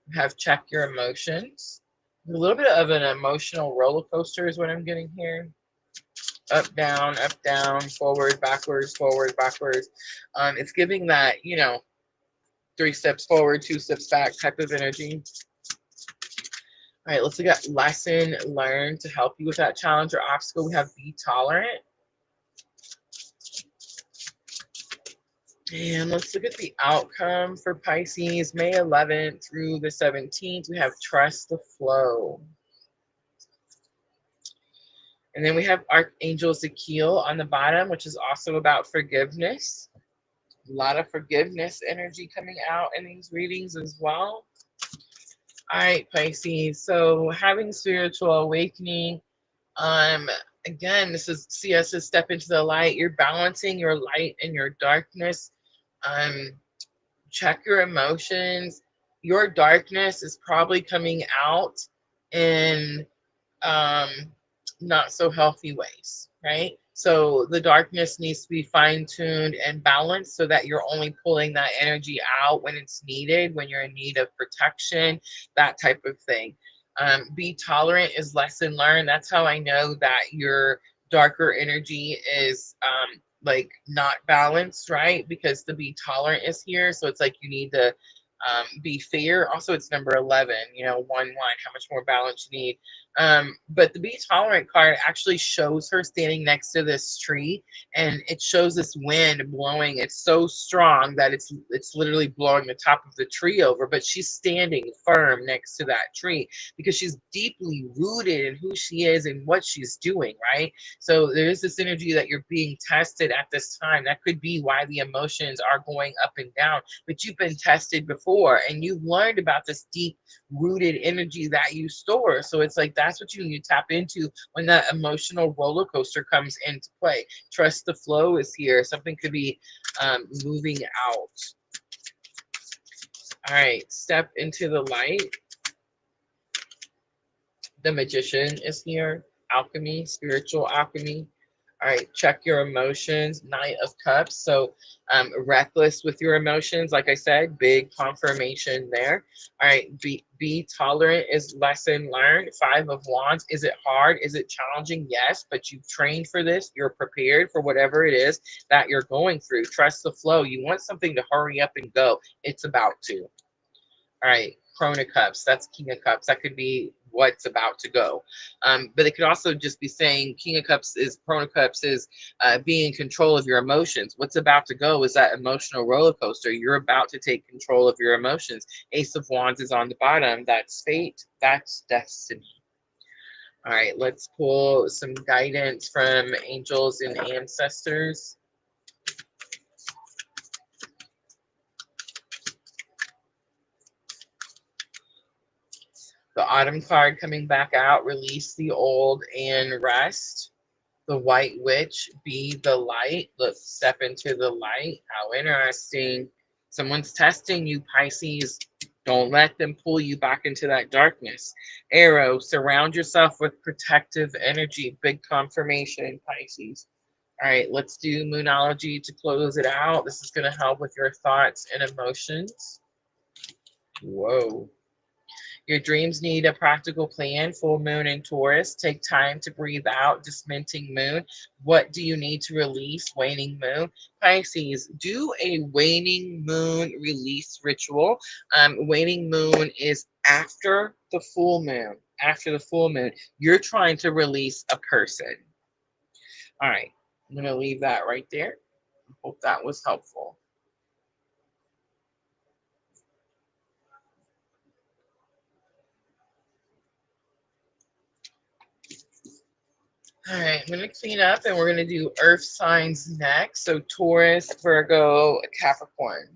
We have check your emotions. A little bit of an emotional roller coaster is what I'm getting here. Up, down, forward, backwards, forward, backwards. It's giving that, 3 steps forward, 2 steps back type of energy. All right, let's look at lesson learned to help you with that challenge or obstacle. We have be tolerant. And let's look at the outcome for Pisces, May 11th through the 17th. We have trust the flow. And then we have Archangel Ezekiel on the bottom, which is also about forgiveness. A lot of forgiveness energy coming out in these readings as well. All right, Pisces. So having spiritual awakening. Again, this is CS is step into the light. You're balancing your light and your darkness. Check your emotions. Your darkness is probably coming out in not so healthy ways, right? So the darkness needs to be fine-tuned and balanced so that you're only pulling that energy out when it's needed, when you're in need of protection, that type of thing. Be tolerant is lesson learned. That's how I know that your darker energy is like not balanced, right? Because the be tolerant is here. So it's like you need to be fair. Also, it's number 11, 1, 1, how much more balance you need. But the be tolerant card actually shows her standing next to this tree, and it shows this wind blowing. It's so strong that it's literally blowing the top of the tree over, but she's standing firm next to that tree because she's deeply rooted in who she is and what she's doing, right? So there is this energy that you're being tested at this time. That could be why the emotions are going up and down, but you've been tested before and you've learned about this deep rooted energy that you store. So it's like that's what you need to tap into when that emotional roller coaster comes into play. Trust the flow is here. Something could be moving out. All right, step into the light. The Magician is here. Alchemy, spiritual alchemy. All right, check your emotions. Knight of Cups. So reckless with your emotions. Like I said, big confirmation there. All right, be tolerant is lesson learned. 5 of Wands. Is it hard? Is it challenging? Yes, but you've trained for this. You're prepared for whatever it is that you're going through. Trust the flow. You want something to hurry up and go. It's about to. All right, Crone of Cups, that's King of Cups. That could be what's about to go. But it could also just be saying King of Cups is, Crone of Cups is being in control of your emotions. What's about to go is that emotional roller coaster. You're about to take control of your emotions. Ace of Wands is on the bottom. That's fate. That's destiny. All right, let's pull some guidance from angels and ancestors. The Autumn card coming back out, release the old and rest. The White Witch, be the light. Let's step into the light. How interesting. Someone's testing you, Pisces. Don't let them pull you back into that darkness. Arrow, surround yourself with protective energy. Big confirmation, Pisces. All right, let's do Moonology to close it out. This is going to help with your thoughts and emotions. Whoa. Your dreams need a practical plan. Full moon in Taurus. Take time to breathe out. Disminting moon. What do you need to release? Waning moon. Pisces, do a waning moon release ritual. Waning moon is after the full moon. After the full moon, you're trying to release a person. All right, I'm going to leave that right there. Hope that was helpful. All right, I'm going to clean up and we're going to do earth signs next. So Taurus, Virgo, Capricorn.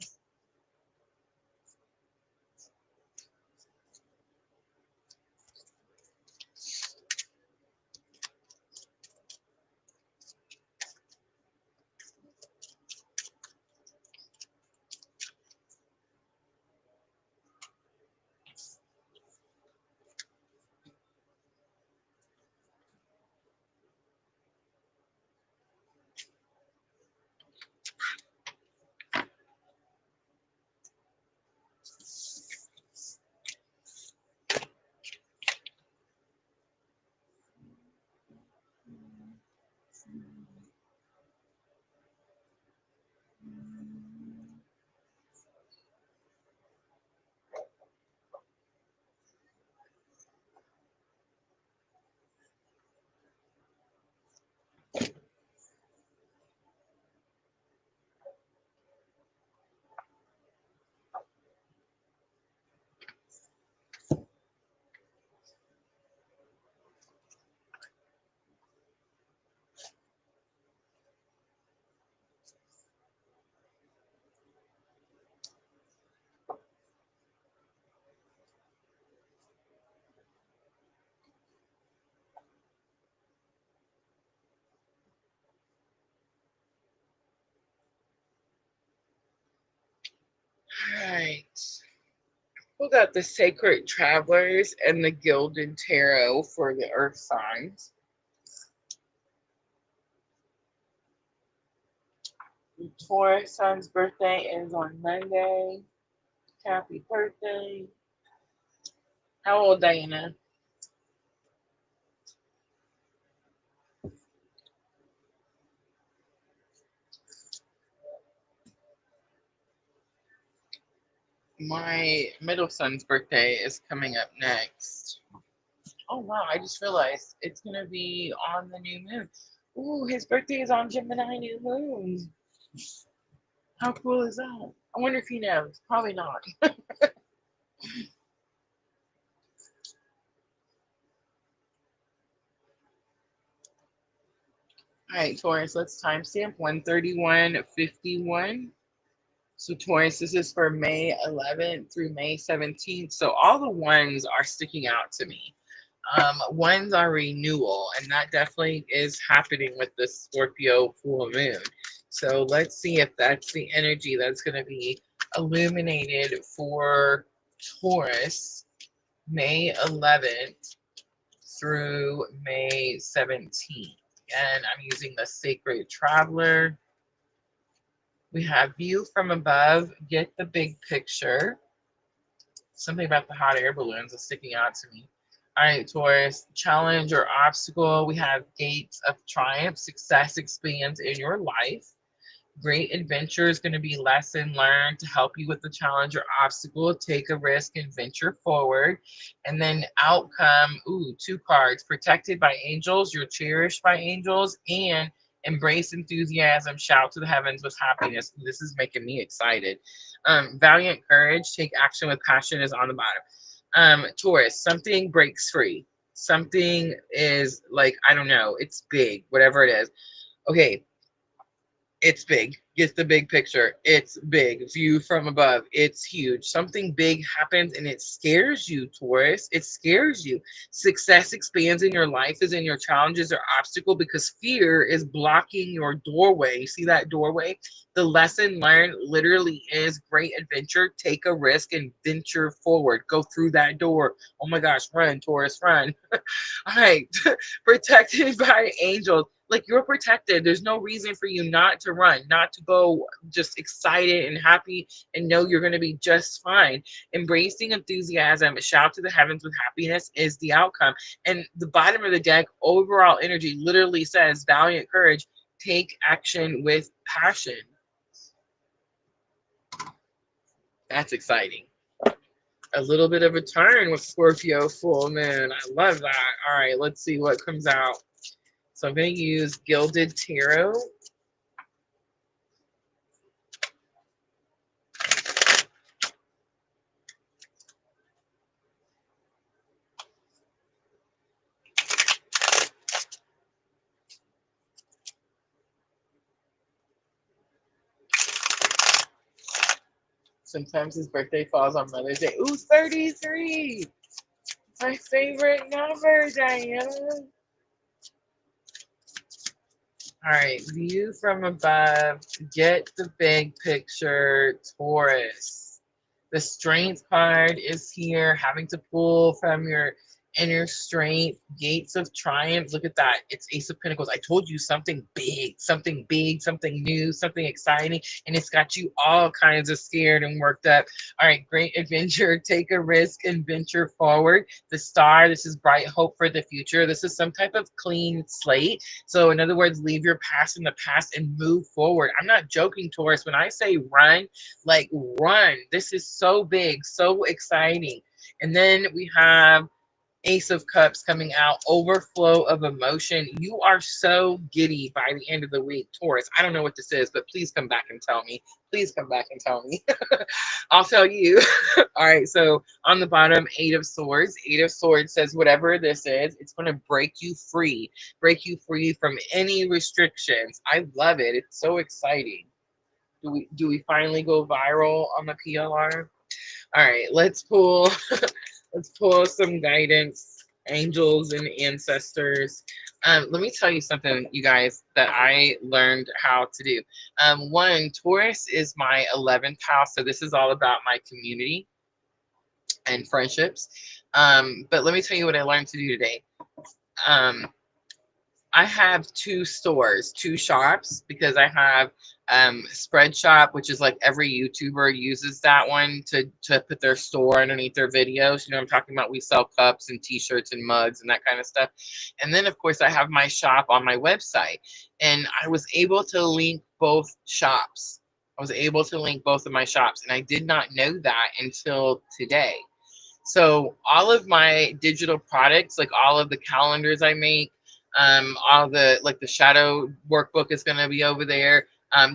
All right. We got the Sacred Travelers and the Gilded Tarot for the earth signs. The Taurus sun's birthday is on Monday. Happy birthday. How old, Diana? My middle son's birthday is coming up next. Oh wow, I just realized it's gonna be on the new moon. Ooh, his birthday is on Gemini new moon. How cool is that? I wonder if he knows. Probably not. All right, Taurus, let's timestamp 131:51. So Taurus, this is for May 11th through May 17th. So all the ones are sticking out to me. Ones are renewal, and that definitely is happening with the Scorpio full moon. So let's see if that's the energy that's going to be illuminated for Taurus May 11th through May 17th. And I'm using the Sacred Traveler. We have view from above, get the big picture. Something about the hot air balloons is sticking out to me. All right, Taurus, challenge or obstacle. We have gates of triumph, success expands in your life. Great adventure is going to be lesson learned to help you with the challenge or obstacle. Take a risk and venture forward. And then outcome, ooh, two cards. Protected by angels, you're cherished by angels, and embrace enthusiasm, shout to the heavens with happiness. This is making me excited. Valiant courage, take action with passion is on the bottom. Taurus, something breaks free. Something is like, I don't know, it's big, whatever it is. Okay, it's big. Get the big picture. It's big. View from above. It's huge. Something big happens and it scares you, Taurus. It scares you. Success expands in your life is in your challenges or obstacle because fear is blocking your doorway. You see that doorway? The lesson learned literally is great adventure. Take a risk and venture forward. Go through that door. Oh my gosh, run, Taurus, run. All right. Protected by angels. Like you're protected. There's no reason for you not to run, not to go just excited and happy and know you're going to be just fine. Embracing enthusiasm, shout to the heavens with happiness is the outcome. And the bottom of the deck, overall energy literally says valiant courage, take action with passion. That's exciting. A little bit of a turn with Scorpio full moon. I love that. All right, let's see what comes out. So I'm going to use Gilded Tarot. Sometimes his birthday falls on Mother's Day. Ooh, 33. My favorite number, Diana. All right, view from above. Get the big picture, Taurus. The strength card is here, having to pull from your inner strength. Gates of triumph. Look at that. It's Ace of Pentacles. I told you something big, something big, something new, something exciting, and it's got you all kinds of scared and worked up. All right, great adventure. Take a risk and venture forward. The star. This is bright hope for the future. This is some type of clean slate. So in other words, leave your past in the past and move forward. I'm not joking, Taurus. When I say run, like run. This is so big, so exciting. And then we have Ace of Cups coming out, overflow of emotion. You are so giddy by the end of the week, Taurus. I don't know what this is, but please come back and tell me. Please come back and tell me. I'll tell you. All right, so on the bottom, Eight of Swords. Eight of Swords says whatever this is, it's going to break you free from any restrictions. I love it. It's so exciting. Do we finally go viral on the PLR? All right, let's pull let's pull some guidance, angels and ancestors. Let me tell you something, you guys, that I learned how to do. One, Taurus is my 11th house, so this is all about my community and friendships. But let me tell you what I learned to do today. I have two stores, two shops, because I have Spread Shop, which is like every YouTuber uses that one to put their store underneath their videos. You know what I'm talking about? We sell cups and t-shirts and mugs and that kind of stuff. And then of course I have my shop on my website, and I was able to link both shops. I was able to link both of my shops, and I did not know that until today. So all of my digital products, like all of the calendars I make, all the like the shadow workbook is going to be over there.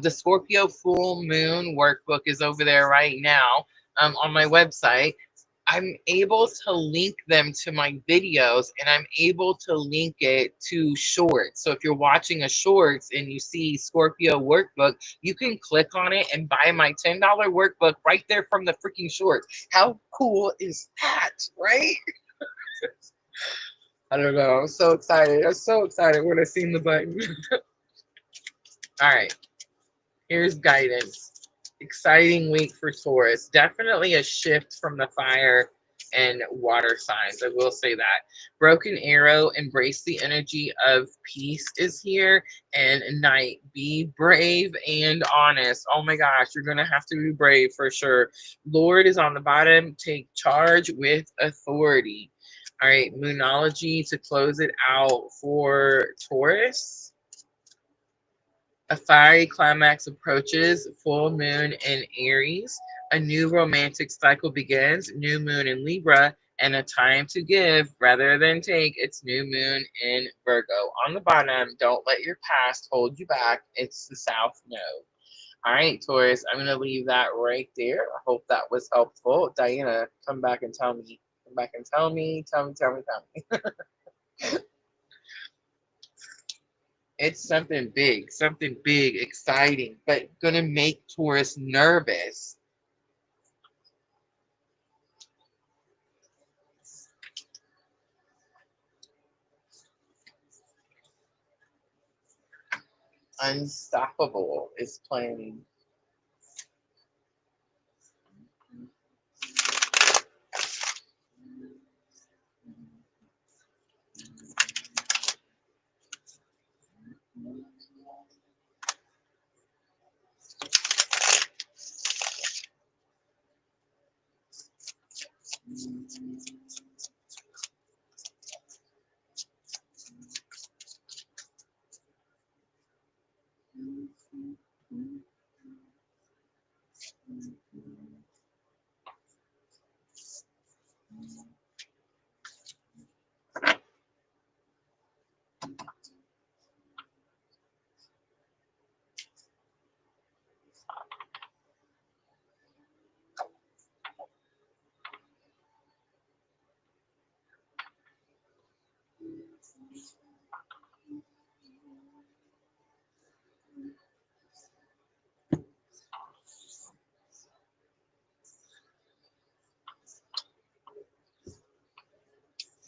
The Scorpio Full Moon workbook is over there right now on my website. I'm able to link them to my videos, and I'm able to link it to shorts. So if you're watching a shorts and you see Scorpio workbook, you can click on it and buy my $10 workbook right there from the freaking shorts. How cool is that, right? I don't know. I'm so excited. I'm so excited when I seen the button. All right. Here's guidance. Exciting week for Taurus. Definitely a shift from the fire and water signs. I will say that. Broken Arrow, embrace the energy of peace is here. And night, be brave and honest. Oh my gosh, you're going to have to be brave for sure. Lord is on the bottom. Take charge with authority. All right, Moonology to close it out for Taurus. A fiery climax approaches, full moon in Aries. A new romantic cycle begins, new moon in Libra, and a time to give rather than take. It's new moon in Virgo. On the bottom, don't let your past hold you back. It's the South Node. All right, Taurus, I'm going to leave that right there. I hope that was helpful. Diana, come back and tell me. Come back and tell me. Tell me. It's something big, exciting, but gonna make Taurus nervous. Unstoppable is playing.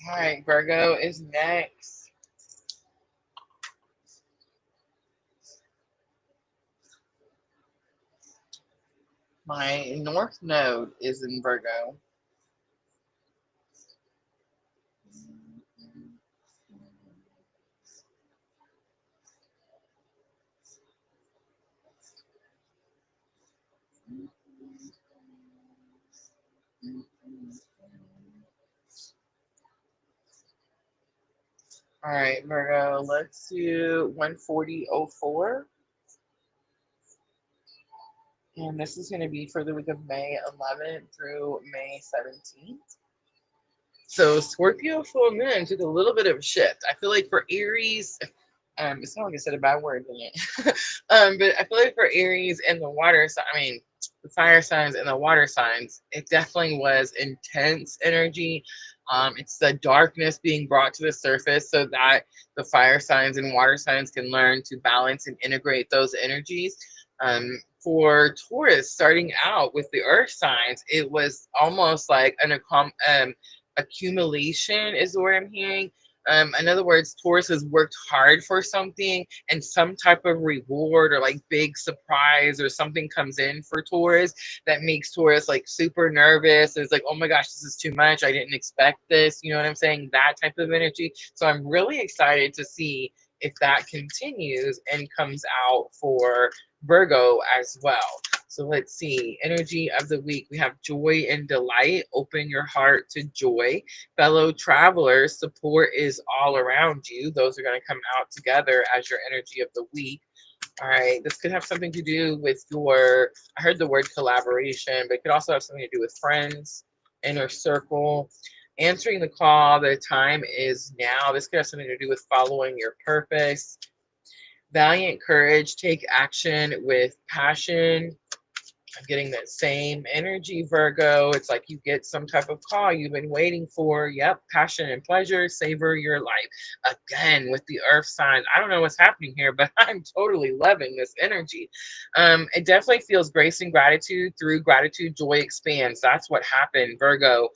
All right, Virgo is next. My North Node is in Virgo. All right, Virgo, let's do 14004. And this is going to be for the week of May 11th through May 17th. So Scorpio full moon took a little bit of a shift. I feel like for Aries, it's not like I said a bad word in it. But I feel like for Aries and the water sign, I mean, the fire signs and the water signs, it definitely was intense energy. It's the darkness being brought to the surface so that the fire signs and water signs can learn to balance and integrate those energies. For Taurus, starting out with the earth signs, it was almost like accumulation is what I'm hearing. In other words, Taurus has worked hard for something and some type of reward or like big surprise or something comes in for Taurus that makes Taurus like super nervous. It's like, oh my gosh, this is too much. I didn't expect this. You know what I'm saying? That type of energy. So I'm really excited to see if that continues and comes out for Virgo as well. So let's see. Energy of the week. We have joy and delight. Open your heart to joy. Fellow travelers, support is all around you. Those are going to come out together as your energy of the week. All right. This could have something to do with your, I heard the word collaboration, but it could also have something to do with friends, inner circle. Answering the call, the time is now. This could have something to do with following your purpose. Valiant courage, take action with passion. I'm getting that same energy, Virgo. It's like you get some type of call you've been waiting for. Yep, passion and pleasure, savor your life. Again, with the earth sign, I don't know what's happening here, but I'm totally loving this energy. It definitely feels grace and gratitude. Through gratitude, joy expands. That's what happened, Virgo.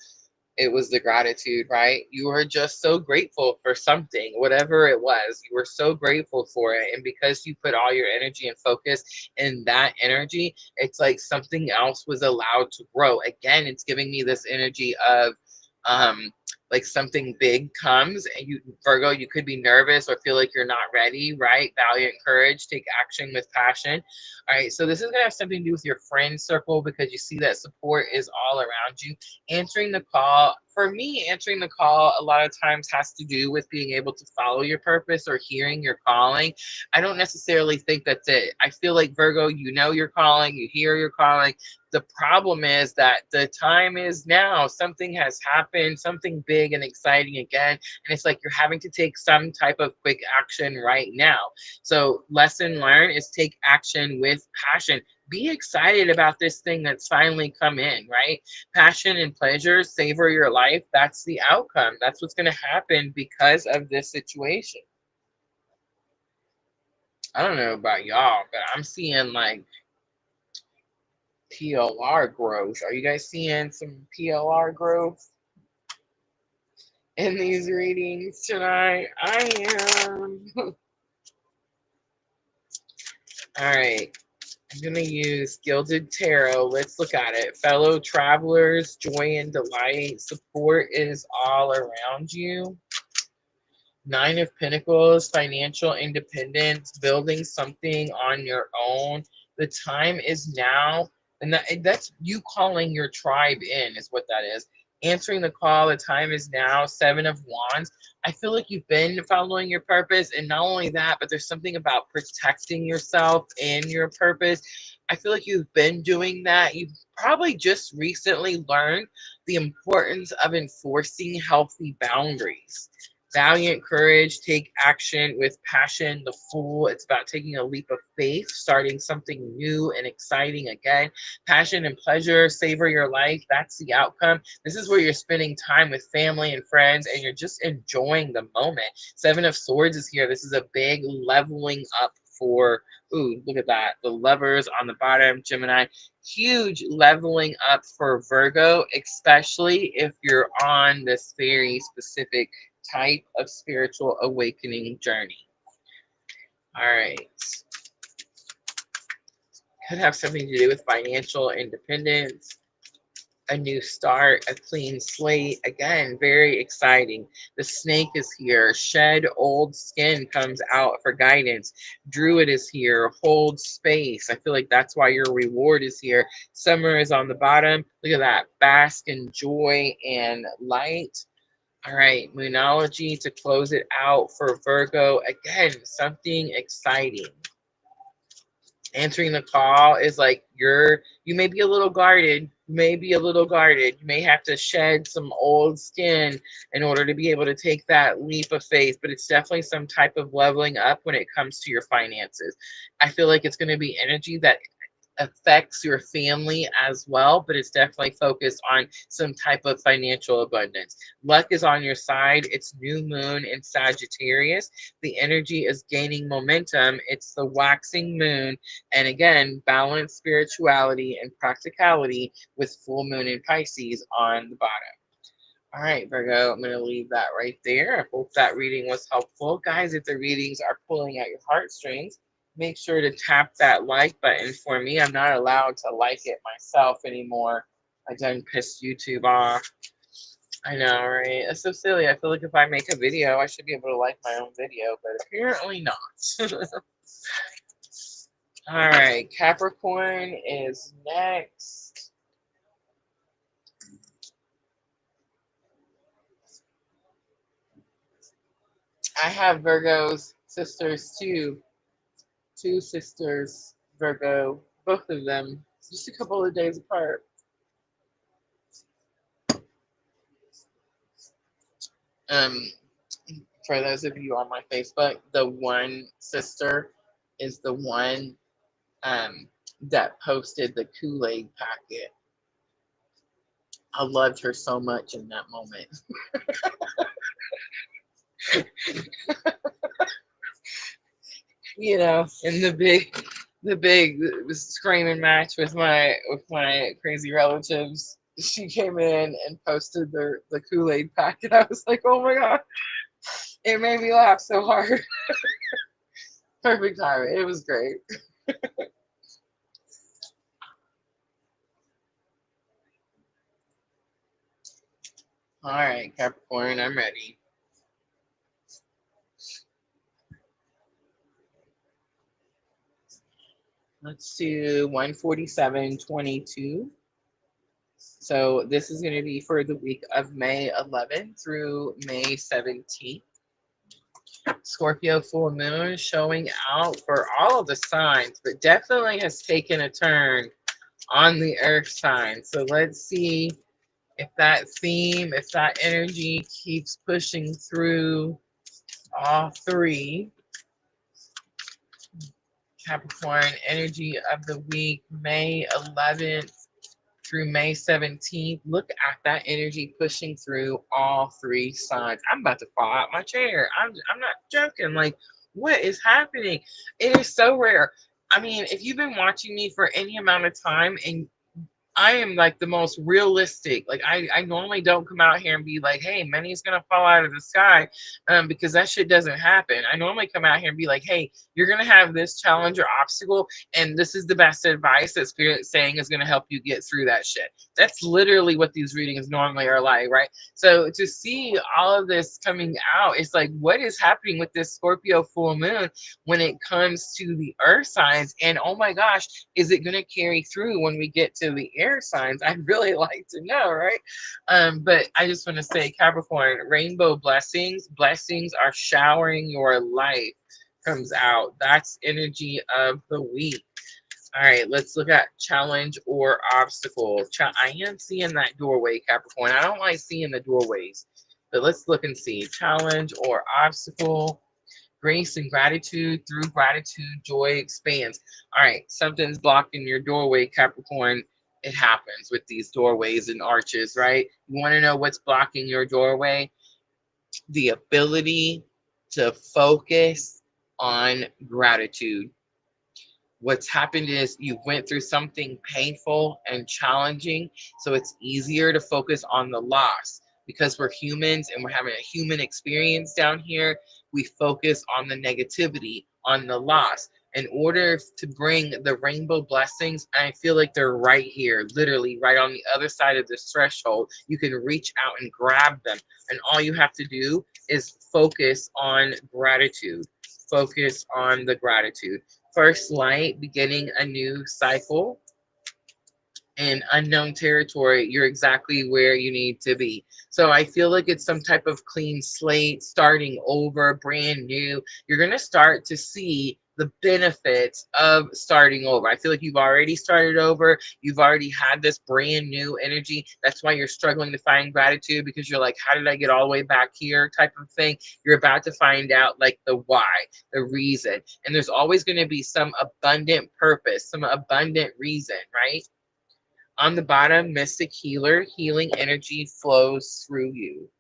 It was the gratitude, right? You were just so grateful for something, whatever it was. You were so grateful for it. And because you put all your energy and focus in that energy, it's like something else was allowed to grow. Again, it's giving me this energy of um like something big comes and you, Virgo, you could be nervous or feel like you're not ready, right? Valiant courage, take action with passion. All right, so this is going to have something to do with your friend circle because you see that support is all around you. Answering the call, for me, answering the call a lot of times has to do with being able to follow your purpose or hearing your calling. I don't necessarily think that's it. I feel like, Virgo, you know your calling, you hear your calling. The problem is that the time is now. Something has happened, something big and exciting again, and it's like you're having to take some type of quick action right now. So lesson learned is take action with passion. Be excited about this thing that's finally come in, right? Passion and pleasure, savor your life. That's the outcome. That's what's going to happen because of this situation. I don't know about y'all, but I'm seeing like PLR growth. Are you guys seeing some PLR growth in these readings tonight? I am. All right. I'm going to use Gilded Tarot. Let's look at it. Fellow travelers, joy and delight. Support is all around you. Nine of Pentacles, financial independence, building something on your own. The time is now. And that's you calling your tribe in, is what that is. Answering the call, the time is now. Seven of Wands. I feel like you've been following your purpose. And not only that, but there's something about protecting yourself and your purpose. I feel like you've been doing that. You've probably just recently learned the importance of enforcing healthy boundaries. Valiant courage, take action with passion. The Fool, it's about taking a leap of faith, starting something new and exciting again. Passion and pleasure, savor your life. That's the outcome. This is where you're spending time with family and friends and you're just enjoying the moment. Seven of Swords is here. This is a big leveling up for, ooh, look at that. The Lovers on the bottom, Gemini. Huge leveling up for Virgo, especially if you're on this very specific type of spiritual awakening journey. All right. Could have something to do with financial independence, a new start, a clean slate. Again, very exciting. The snake is here. Shed old skin comes out for guidance. Druid is here. Hold space. I feel like that's why your reward is here. Summer is on the bottom. Look at that. Bask in joy and light. All right, Moonology to close it out for Virgo. Again, something exciting. Answering the call is like you may be a little guarded, you may have to shed some old skin in order to be able to take that leap of faith, but it's definitely some type of leveling up when it comes to your finances. I feel like it's going to be energy that affects your family as well, but it's definitely focused on some type of financial abundance. Luck is on your side. It's new moon in Sagittarius. The energy is gaining momentum. It's the waxing moon. And again, balance spirituality and practicality with full moon in Pisces on the bottom. All right, Virgo, I'm going to leave that right there. I hope that reading was helpful. Guys, if the readings are pulling at your heartstrings, make sure to tap that like button for me. I'm not allowed to like it myself anymore. I done pissed YouTube off. I know, right? That's so silly. I feel like if I make a video, I should be able to like my own video, but apparently not. All right, Capricorn is next. I have Virgo's sisters too. Two sisters, Virgo, both of them, just a couple of days apart. Um, for those of you on my Facebook, the one sister is the one that posted the Kool-Aid packet. I loved her so much in that moment. You know, in the big screaming match with my crazy relatives. She came in and posted the Kool-Aid packet. I was like, oh my god, it made me laugh so hard. Perfect timing. It was great. All right, Capricorn, I'm ready. Let's do 147.22. So this is going to be for the week of May 11th through May 17th. Scorpio full moon showing out for all of the signs, but definitely has taken a turn on the earth sign. So let's see if that theme, if that energy keeps pushing through all three. Capricorn energy of the week, May 11th through May 17th. Look at that energy pushing through all three signs. I'm about to fall out my chair. I'm not joking. Like, what is happening? It is so rare. I mean, if you've been watching me for any amount of time and I am like the most realistic. Like I normally don't come out here and be like, hey, money's gonna fall out of the sky, because that shit doesn't happen. I normally come out here and be like, hey, you're gonna have this challenge or obstacle, and this is the best advice that Spirit's saying is gonna help you get through that shit. That's literally what these readings normally are like, right? So to see all of this coming out, it's like, what is happening with this Scorpio full moon when it comes to the earth signs? And oh my gosh, is it gonna carry through when we get to the air signs? I'd really like to know, right? But I just want to say, Capricorn, rainbow blessings. Blessings are showering your life comes out. That's energy of the week. All right, let's look at challenge or obstacle. I am seeing that doorway, Capricorn. I don't like seeing the doorways, but let's look and see. Challenge or obstacle. Grace and gratitude. Through gratitude, joy expands. All right, something's blocking your doorway, Capricorn. It happens with these doorways and arches, right? You want to know what's blocking your doorway? The ability to focus on gratitude. What's happened is you went through something painful and challenging, so it's easier to focus on the loss. Because we're humans and we're having a human experience down here, we focus on the negativity, on the loss. In order to bring the rainbow blessings, I feel like they're right here, literally right on the other side of this threshold. You can reach out and grab them. And all you have to do is focus on gratitude. Focus on the gratitude. First light, beginning a new cycle. In unknown territory, you're exactly where you need to be. So I feel like it's some type of clean slate, starting over, brand new. You're going to start to see the benefits of starting over. I feel like you've already started over. You've already had this brand new energy. That's why you're struggling to find gratitude, because you're like, how did I get all the way back here type of thing. You're about to find out like the why, the reason. And there's always going to be some abundant purpose, some abundant reason, right? On the bottom, mystic healer, healing energy flows through you.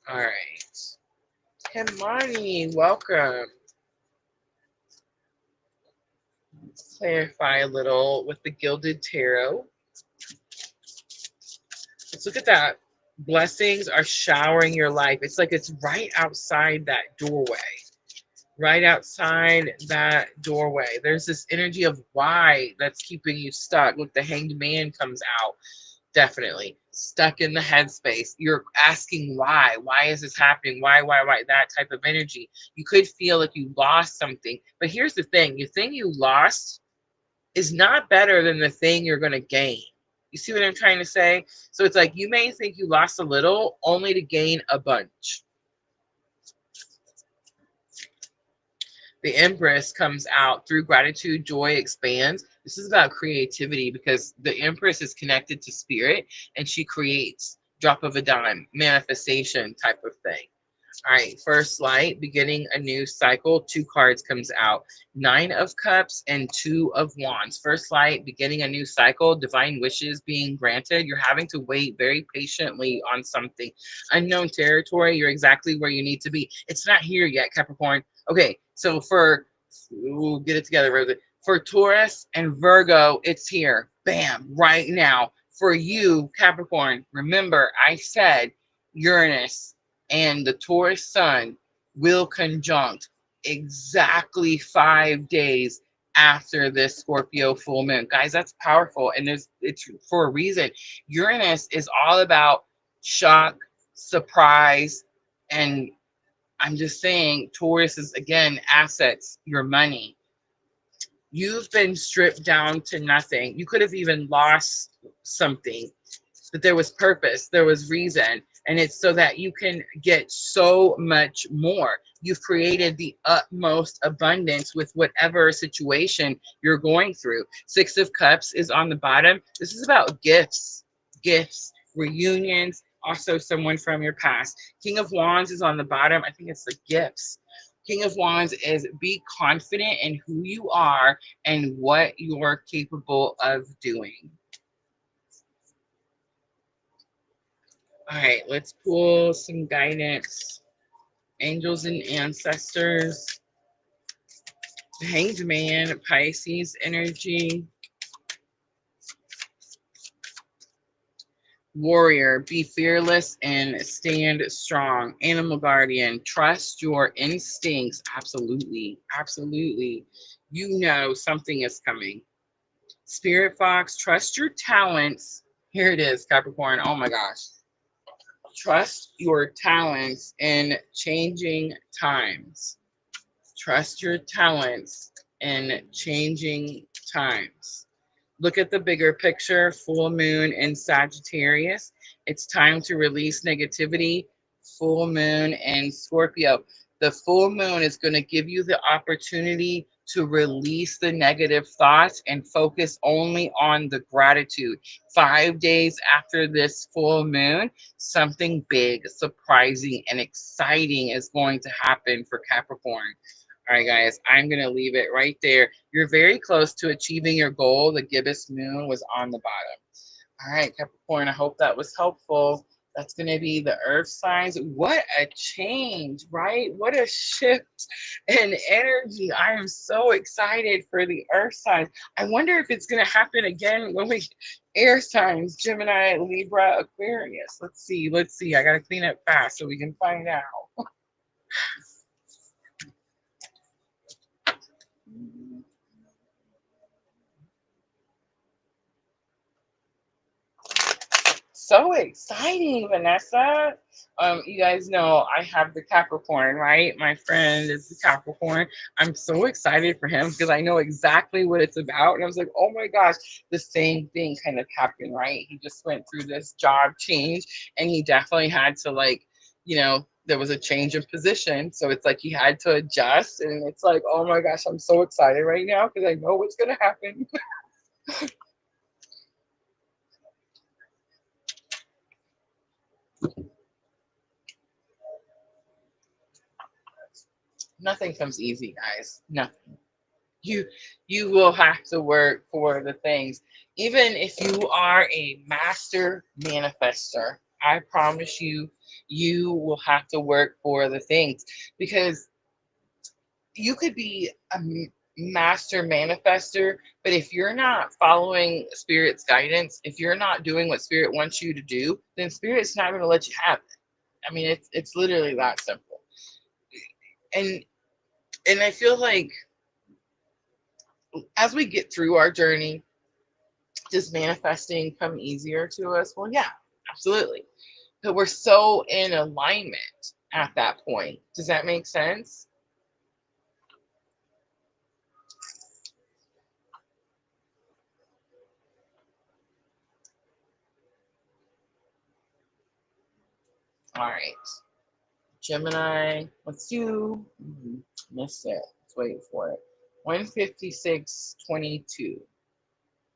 All right. Good morning. Welcome. Let's clarify a little with the Gilded Tarot. Let's look at that. Blessings are showering your life. It's like it's right outside that doorway. Right outside that doorway. There's this energy of why that's keeping you stuck. Look, the Hanged Man comes out. Definitely stuck in the headspace. You're asking why. Why is this happening? Why? That type of energy. You could feel like you lost something. But here's the thing. The thing you lost is not better than the thing you're going to gain. You see what I'm trying to say? So it's like you may think you lost a little only to gain a bunch. The Empress comes out. Through gratitude, joy expands. This is about creativity, because the Empress is connected to spirit and she creates drop of a dime, manifestation type of thing. All right, first light, beginning a new cycle. 2 cards comes out. 9 of Cups and 2 of Wands. First light, beginning a new cycle. Divine wishes being granted. You're having to wait very patiently on something. Unknown territory, you're exactly where you need to be. It's not here yet, Capricorn. Okay, so we'll get it together, Rosa. For Taurus and Virgo, it's here. Bam, right now. For you, Capricorn, remember I said Uranus and the Taurus sun will conjunct exactly 5 days after this Scorpio full moon. Guys, that's powerful. And it's for a reason. Uranus is all about shock, surprise, and I'm just saying Taurus is, again, assets, your money. You've been stripped down to nothing. You could have even lost something, but there was purpose, there was reason, and it's so that you can get so much more. You've created the utmost abundance with whatever situation you're going through. 6 of Cups is on the bottom. This is about gifts, reunions, also someone from your past. King of Wands is on the bottom. I think it's the gifts. King of Wands is be confident in who you are and what you're capable of doing. All right, let's pull some guidance. Angels and ancestors. Hanged Man, Pisces energy. Warrior, be fearless and stand strong. Animal guardian, trust your instincts. Absolutely, absolutely. You know something is coming. Spirit Fox, trust your talents. Here it is, Capricorn. Oh my gosh. Trust your talents in changing times. Trust your talents in changing times. Look at the bigger picture. Full moon in Sagittarius. It's time to release negativity. Full moon in Scorpio. The full moon is going to give you the opportunity to release the negative thoughts and focus only on the gratitude. 5 days after this full moon, something big, surprising, and exciting is going to happen for Capricorn. All right, guys, I'm going to leave it right there. You're very close to achieving your goal. The gibbous moon was on the bottom. All right, Capricorn, I hope that was helpful. That's going to be the earth signs. What a change, right? What a shift in energy. I am so excited for the earth signs. I wonder if it's going to happen again when we air signs, Gemini, Libra, Aquarius. Let's see. Let's see. I got to clean up fast so we can find out. So exciting, Vanessa. You guys know I have the Capricorn, right? My friend is the Capricorn. I'm so excited for him because I know exactly what it's about. And I was like, oh my gosh, the same thing kind of happened, right? He just went through this job change and he definitely had to, like, there was a change in position. So it's like he had to adjust. And it's like, oh my gosh, I'm so excited right now because I know what's going to happen. Nothing comes easy, guys. Nothing. You you will have to work for the things. Even if you are a master manifester, I promise you, you will have to work for the things because you could be a master manifester, but if you're not following spirit's guidance, if you're not doing what spirit wants you to do, then spirit's not going to let you have it. I mean, it's literally that simple. And I feel like as we get through our journey, does manifesting come easier to us? Well, yeah, absolutely. But we're so in alignment at that point. Does that make sense? All right. Gemini, let's do, missed it. Let's wait for it. 156.22.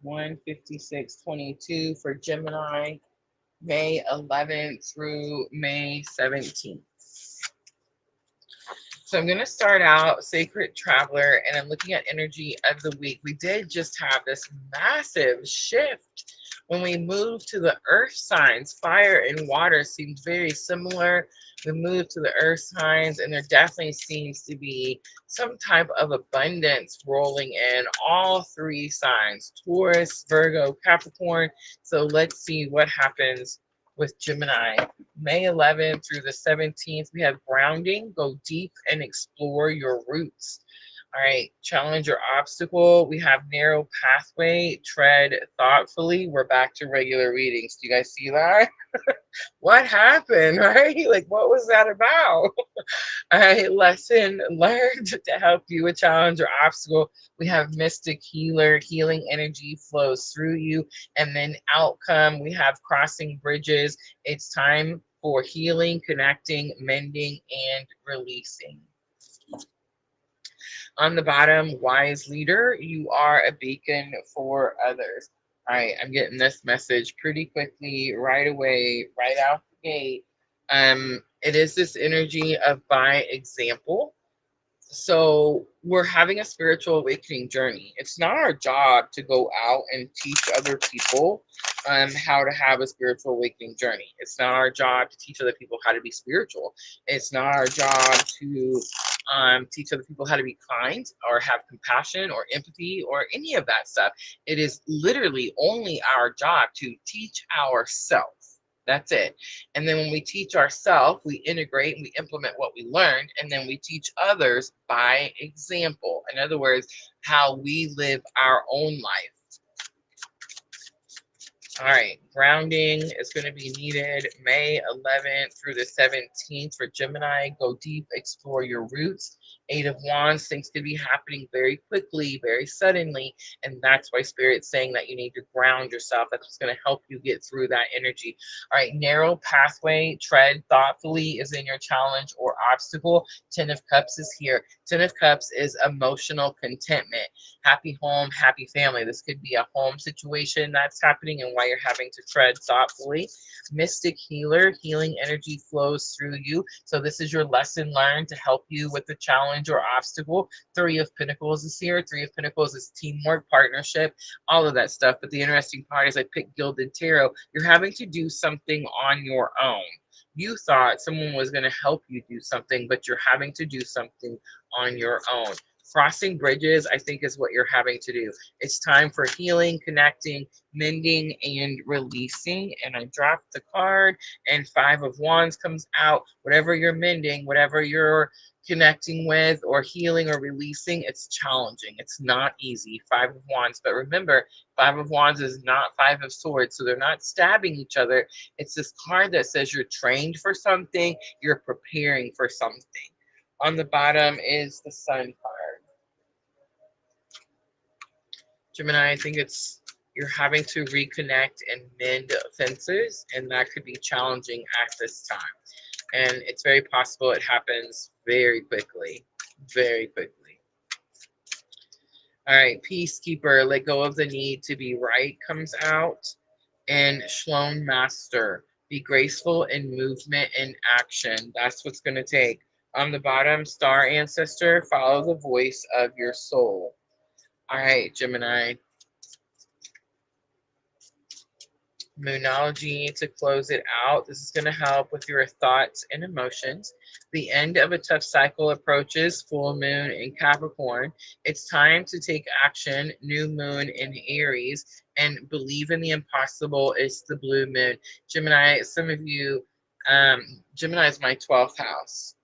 156.22 for Gemini, May 11th through May 17th. So I'm going to start out Sacred Traveler, and I'm looking at energy of the week. We did just have this massive shift when we moved to the earth signs. Fire and water seemed very similar. We moved to the earth signs, and there definitely seems to be some type of abundance rolling in all three signs: Taurus, Virgo, Capricorn. So let's see what happens with Gemini. May 11th through the 17th, we have grounding, go deep and explore your roots. All right, challenge or obstacle. We have narrow pathway, tread thoughtfully. We're back to regular readings. Do you guys see that? What happened, right? Like, what was that about? All right, lesson learned to help you with challenge or obstacle. We have mystic healer, healing energy flows through you. And then outcome, we have crossing bridges. It's time for healing, connecting, mending, and releasing. On the bottom, wise leader, you are a beacon for others. All right, I'm getting this message pretty quickly, right away, right out the gate. It is this energy of by example. So we're having a spiritual awakening journey. It's not our job to go out and teach other people how to have a spiritual awakening journey. It's not our job to teach other people how to be spiritual. It's not our job to teach other people how to be kind or have compassion or empathy or any of that stuff. It is literally only our job to teach ourselves. That's it. And then when we teach ourselves, we integrate and we implement what we learned, and then we teach others by example. In other words, how we live our own life. All right, grounding is going to be needed May 11th through the 17th for Gemini. Go deep, explore your roots. Eight of Wands, things could be happening very quickly, very suddenly, and that's why Spirit's saying that you need to ground yourself. That's what's going to help you get through that energy. All right, narrow pathway, tread thoughtfully is in your challenge or obstacle. Ten of Cups is here. Ten of Cups is emotional contentment. Happy home, happy family. This could be a home situation that's happening and why you're having to tread thoughtfully. Mystic healer, healing energy flows through you. So this is your lesson learned to help you with the challenge challenge or obstacle. Three of Pentacles is here. Three of Pentacles is teamwork, partnership, all of that stuff. But the interesting part is I picked Gilded Tarot. You're having to do something on your own. You thought someone was going to help you do something, but you're having to do something on your own. Crossing bridges, I think, is what you're having to do. It's time for healing, connecting, mending, and releasing. And I dropped the card, and Five of Wands comes out. Whatever you're mending, whatever you're connecting with or healing or releasing, it's challenging. It's not easy. Five of Wands. But remember, Five of Wands is not Five of Swords, so they're not stabbing each other. It's this card that says you're trained for something, you're preparing for something. On the bottom is the Sun card. Gemini, I think it's you're having to reconnect and mend fences, and that could be challenging at this time. And it's very possible it happens very quickly, very quickly. All right, Peacekeeper, let go of the need to be right comes out. And Shalom Master, be graceful in movement and action. That's what's going to take. On the bottom, Star Ancestor, follow the voice of your soul. All right, Gemini. Moonology to close it out. This is going to help with your thoughts and emotions. The end of a tough cycle approaches. Full moon in Capricorn. It's time to take action. New moon in Aries. And believe in the impossible. It's the blue moon. Gemini, some of you, Gemini is my 12th house.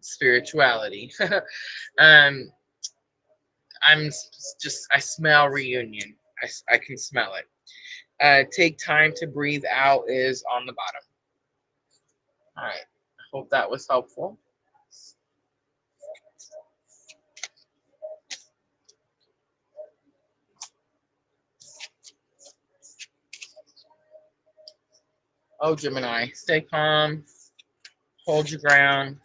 Spirituality. I smell reunion. I can smell it. Take time to breathe out is on the bottom. All right. I hope that was helpful. Oh, Gemini, stay calm, hold your ground,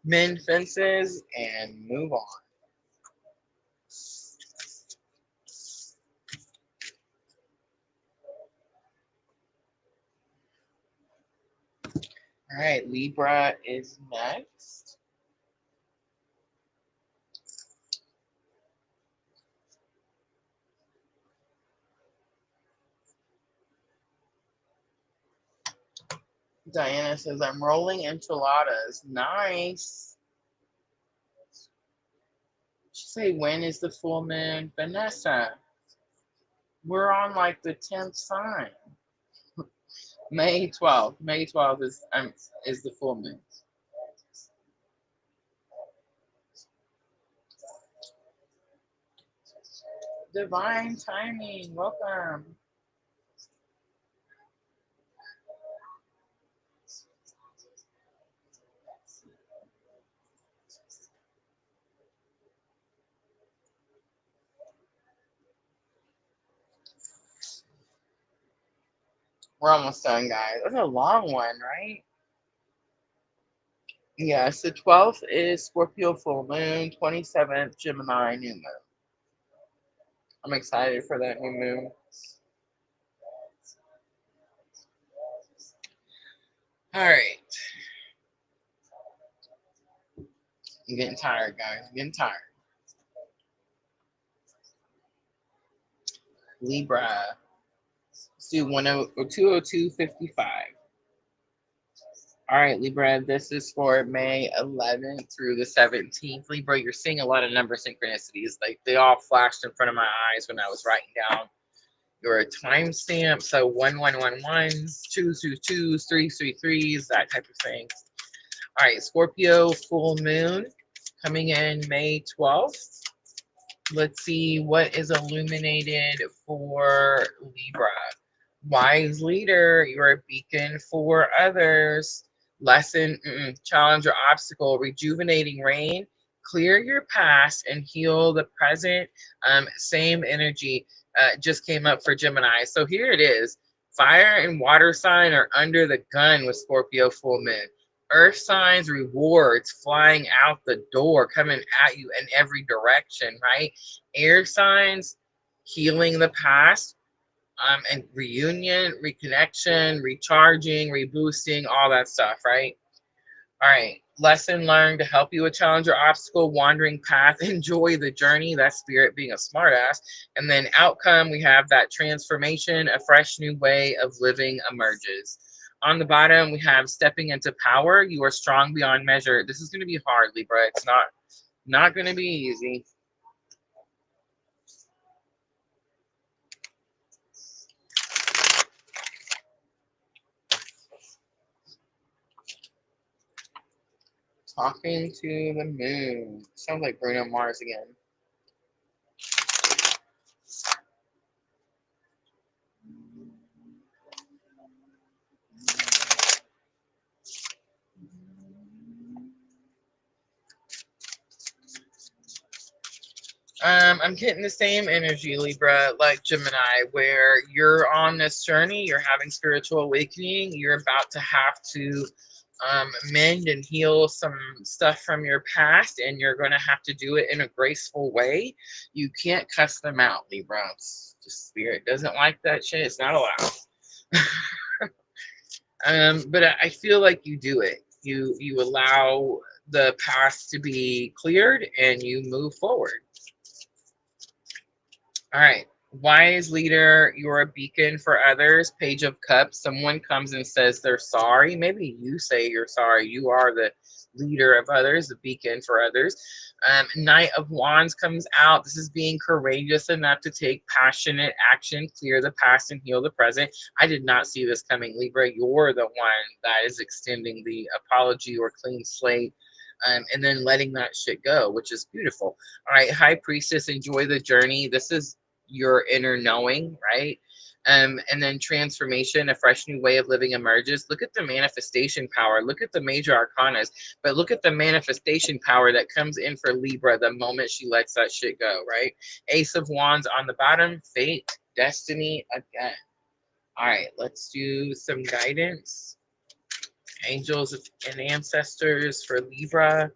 mend fences, and move on. All right, Libra is next. Diana says, I'm rolling enchiladas. Nice. She say, when is the full moon? Vanessa, we're on like the 10th sign. May 12th. May 12th is the full moon. Divine timing. Welcome. We're almost done, guys. That's a long one, right? Yes, the 12th is Scorpio Full Moon, 27th Gemini New Moon. I'm excited for that new moon. All right. I'm getting tired, guys. I'm getting tired. Libra. Let's do 202.55. All right, Libra, this is for May 11th through the 17th. Libra, you're seeing a lot of number synchronicities. Like, they all flashed in front of my eyes when I was writing down your timestamp. So 1111s, 222s, 333s, that type of thing. All right, Scorpio Full Moon coming in May 12th. Let's see what is illuminated for Libra. Wise leader, you're a beacon for others. Lesson, challenge or obstacle, rejuvenating rain. Clear your past and heal the present. Same energy just came up for Gemini. So here it is. Fire and water sign are under the gun with Scorpio Full Moon. Earth signs, rewards flying out the door, coming at you in every direction, right? Air signs, healing the past. And reunion, reconnection, recharging, reboosting, all that stuff, right? All right. Lesson learned to help you with challenge or obstacle, wandering path, enjoy the journey. That's spirit being a smartass. And then outcome, we have that transformation, a fresh new way of living emerges. On the bottom, we have stepping into power. You are strong beyond measure. This is going to be hard, Libra. It's not going to be easy. Talking to the moon. Sounds like Bruno Mars again. I'm getting the same energy, Libra, like Gemini, where you're on this journey, you're having spiritual awakening, you're about to have to mend and heal some stuff from your past, and you're going to have to do it in a graceful way. You can't cuss them out, Libra. It's just spirit doesn't like that shit. It's not allowed. But I feel like you do it. You allow the past to be cleared and you move forward. All right. Wise leader, you're a beacon for others. Page of Cups. Someone comes and says they're sorry. Maybe you say you're sorry. You are the leader of others, the beacon for others. Knight of Wands comes out. This is being courageous enough to take passionate action, clear the past and heal the present. I did not see this coming, Libra. You're the one that is extending the apology or clean slate. And then letting that shit go, which is beautiful. All right, High Priestess, enjoy the journey. This is your inner knowing, right? And then transformation, a fresh new way of living emerges. Look at the manifestation power. Look at the major arcanas, but look at the manifestation power that comes in for Libra the moment she lets that shit go, right? Ace of Wands on the bottom, fate, destiny again. All right, let's do some guidance. Angels and ancestors for Libra.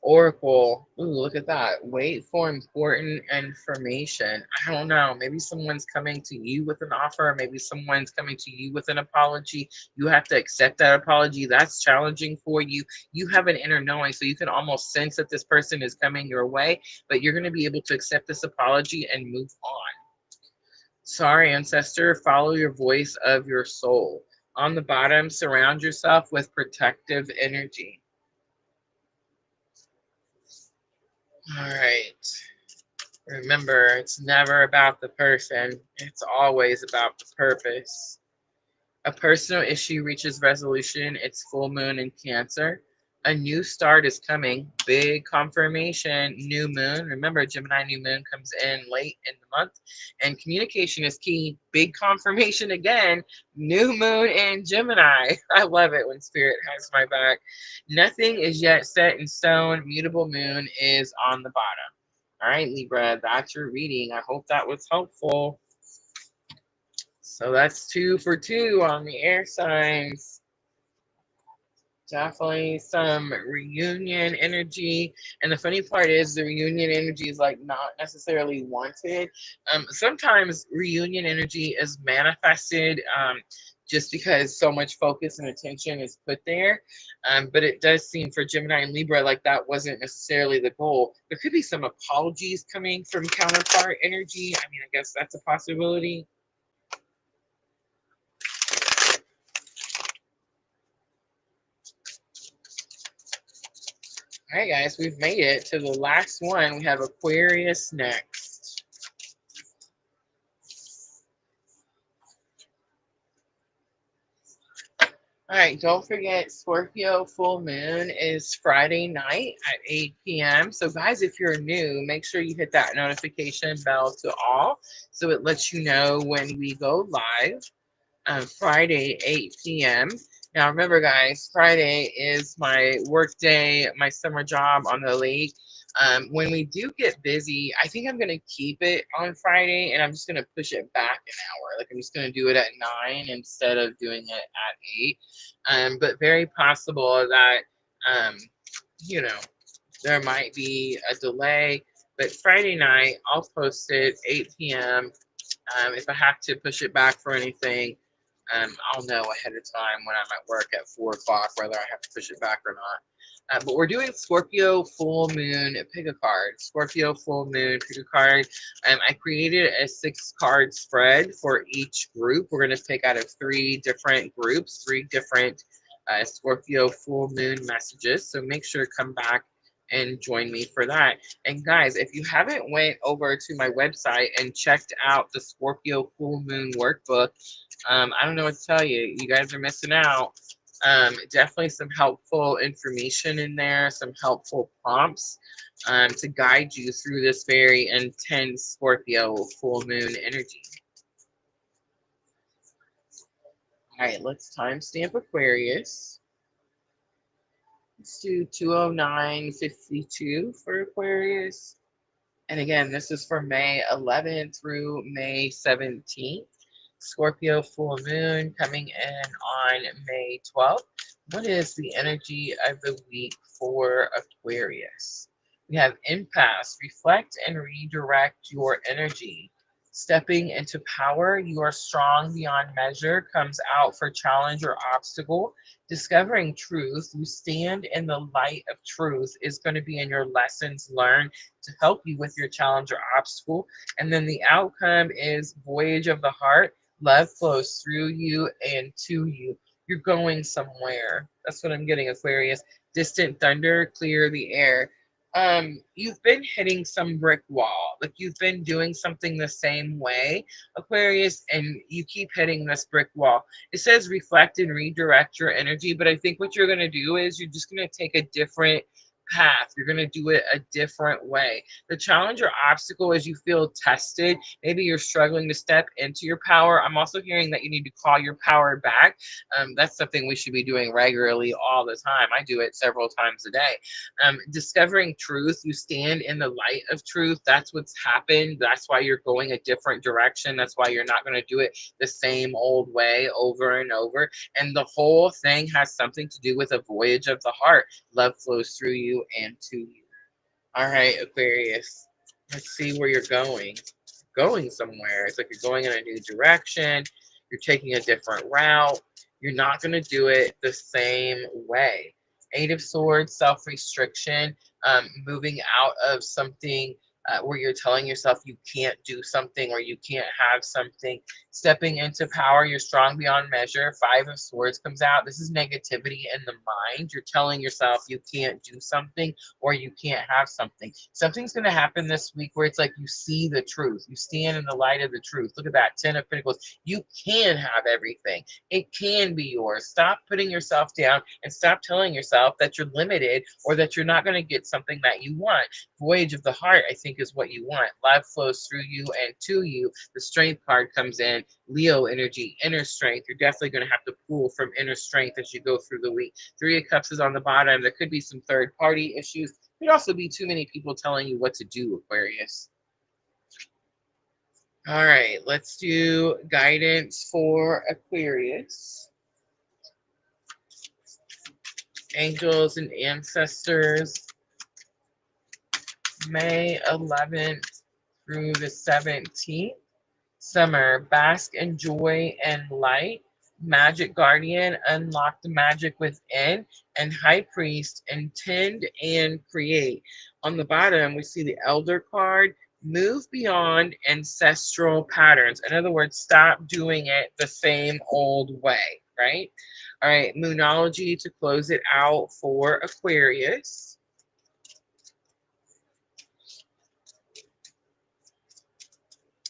Oracle. Ooh, look at that. Wait for important information. I don't know. Maybe someone's coming to you with an offer. Maybe someone's coming to you with an apology. You have to accept that apology. That's challenging for you. You have an inner knowing, so you can almost sense that this person is coming your way, but you're going to be able to accept this apology and move on. Sorry, ancestor. Follow your voice of your soul. On the bottom, surround yourself with protective energy. All right. Remember, it's never about the person, it's always about the purpose. A personal issue reaches resolution. It's full moon in Cancer. A new start is coming. Big confirmation. New moon. Remember, Gemini new moon comes in late in the month. And communication is key. Big confirmation again. New moon in Gemini. I love it when spirit has my back. Nothing is yet set in stone. Mutable moon is on the bottom. All right, Libra, that's your reading. I hope that was helpful. So that's 2 for 2 on the air signs. Definitely some reunion energy. And the funny part is the reunion energy is like not necessarily wanted. Sometimes reunion energy is manifested just because so much focus and attention is put there. But it does seem for Gemini and Libra like that wasn't necessarily the goal. There could be some apologies coming from counterpart energy. I mean, I guess that's a possibility. All right, guys, we've made it to the last one. We have Aquarius next. All right, don't forget Scorpio Full Moon is Friday night at 8 p.m. So, guys, if you're new, make sure you hit that notification bell to all so it lets you know when we go live. Friday, 8 p.m. Now, remember, guys, Friday is my work day, my summer job on the lake. When we do get busy, I think I'm going to keep it on Friday and I'm just going to push it back an hour. Like, I'm just going to do it at 9 instead of doing it at 8. But very possible that, you know, there might be a delay. But Friday night, I'll post it 8 p.m. If I have to push it back for anything, I'll know ahead of time when I'm at work at 4 o'clock whether I have to push it back or not. But we're doing Scorpio Full Moon. Pick a card. Scorpio Full Moon. Pick a card. I created a 6-card spread for each group. We're going to pick out of 3 different groups, 3 different Scorpio Full Moon messages. So make sure to come back and join me for that. And guys, if you haven't went over to my website and checked out the Scorpio Full Moon workbook, I don't know what to tell you. You guys are missing out. Definitely some helpful information in there, some helpful prompts to guide you through this very intense Scorpio full moon energy. All right, let's timestamp Aquarius. Let's do 209:52 for Aquarius. And again, this is for May 11th through May 17th. Scorpio full moon coming in on May 12th. What is the energy of the week for Aquarius? We have impasse. Reflect and redirect your energy. Stepping into power, you are strong beyond measure, comes out for challenge or obstacle. Discovering truth, you stand in the light of truth, is going to be in your lessons learned to help you with your challenge or obstacle. And then the outcome is voyage of the heart. Love flows through you and to you. You're going somewhere. That's what I'm getting, Aquarius. Distant thunder, clear the air. You've been hitting some brick wall. Like you've been doing something the same way, Aquarius, and you keep hitting this brick wall. It says reflect and redirect your energy, but I think what you're going to do is you're just going to take a different path. You're going to do it a different way. The challenge or obstacle is you feel tested. Maybe you're struggling to step into your power. I'm also hearing that you need to call your power back. That's something we should be doing regularly all the time. I do it several times a day. Discovering truth, you stand in the light of truth. That's what's happened. That's why you're going a different direction. That's why you're not going to do it the same old way over and over. And the whole thing has something to do with a voyage of the heart. Love flows through you and to you. All right, Aquarius. Let's see where you're going. Going somewhere. It's like you're going in a new direction. You're taking a different route. You're not going to do it the same way. 8 of Swords, self-restriction, moving out of something where you're telling yourself you can't do something or you can't have something. Stepping into power, you're strong beyond measure. 5 of Swords comes out. This is negativity in the mind. You're telling yourself you can't do something or you can't have something. Something's going to happen this week where it's like you see the truth. You stand in the light of the truth. Look at that, 10 of Pentacles. You can have everything. It can be yours. Stop putting yourself down and stop telling yourself that you're limited or that you're not going to get something that you want. Voyage of the heart, I think, is what you want. Love flows through you and to you. The strength card comes in. Leo energy, inner strength. You're definitely going to have to pull from inner strength as you go through the week. 3 of Cups is on the bottom. There could be some third-party issues. Could also be too many people telling you what to do, Aquarius. All right, let's do guidance for Aquarius. Angels and ancestors. May 11th through the 17th. Summer, bask in joy and light. Magic guardian, unlock the magic within. And high priest, intend and create. On the bottom, we see the elder card. Move beyond ancestral patterns. In other words, stop doing it the same old way, right? All right, moonology to close it out for Aquarius.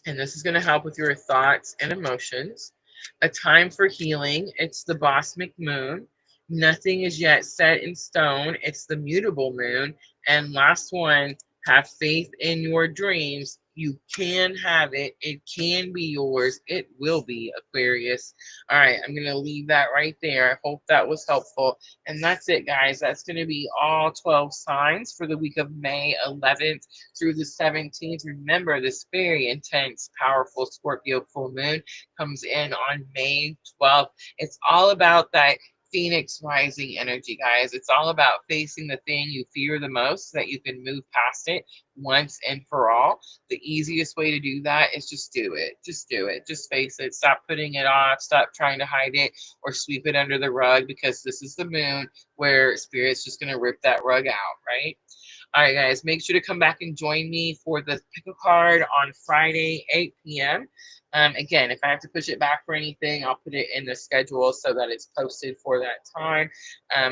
And this is going to help with your thoughts and emotions. A time for healing. It's the Bosmic moon. Nothing is yet set in stone. It's the mutable moon. And last one, have faith in your dreams. You can have it. It can be yours. It will be, Aquarius. All right, I'm going to leave that right there. I hope that was helpful. And that's it, guys. That's going to be all 12 signs for the week of May 11th through the 17th. Remember, this very intense, powerful Scorpio full moon comes in on May 12th. It's all about that Phoenix rising energy, guys. It's all about facing the thing you fear the most so that you can move past it once and for all. The easiest way to do that is just do it. Just do it. Just face it. Stop putting it off. Stop trying to hide it or sweep it under the rug, because this is the moon where spirit's just going to rip that rug out, right? All right, guys, make sure to come back and join me for the pick a card on Friday, 8 p.m. Again, if I have to push it back for anything, I'll put it in the schedule so that it's posted for that time.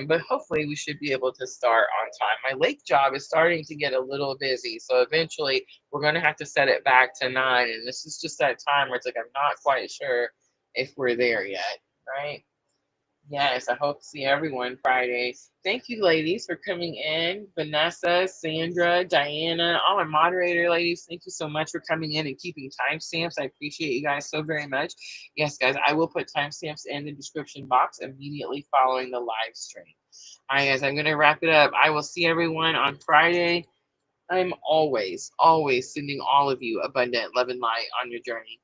But hopefully we should be able to start on time. My lake job is starting to get a little busy, so eventually we're going to have to set it back to 9. And this is just that time where it's like I'm not quite sure if we're there yet, right? Yes, I hope to see everyone Friday. Thank you, ladies, for coming in. Vanessa, Sandra, Diana, all my moderator ladies, thank you so much for coming in and keeping timestamps. I appreciate you guys so very much. Yes, guys, I will put timestamps in the description box immediately following the live stream. All right, guys, I'm going to wrap it up. I will see everyone on Friday. I'm always, always sending all of you abundant love and light on your journey.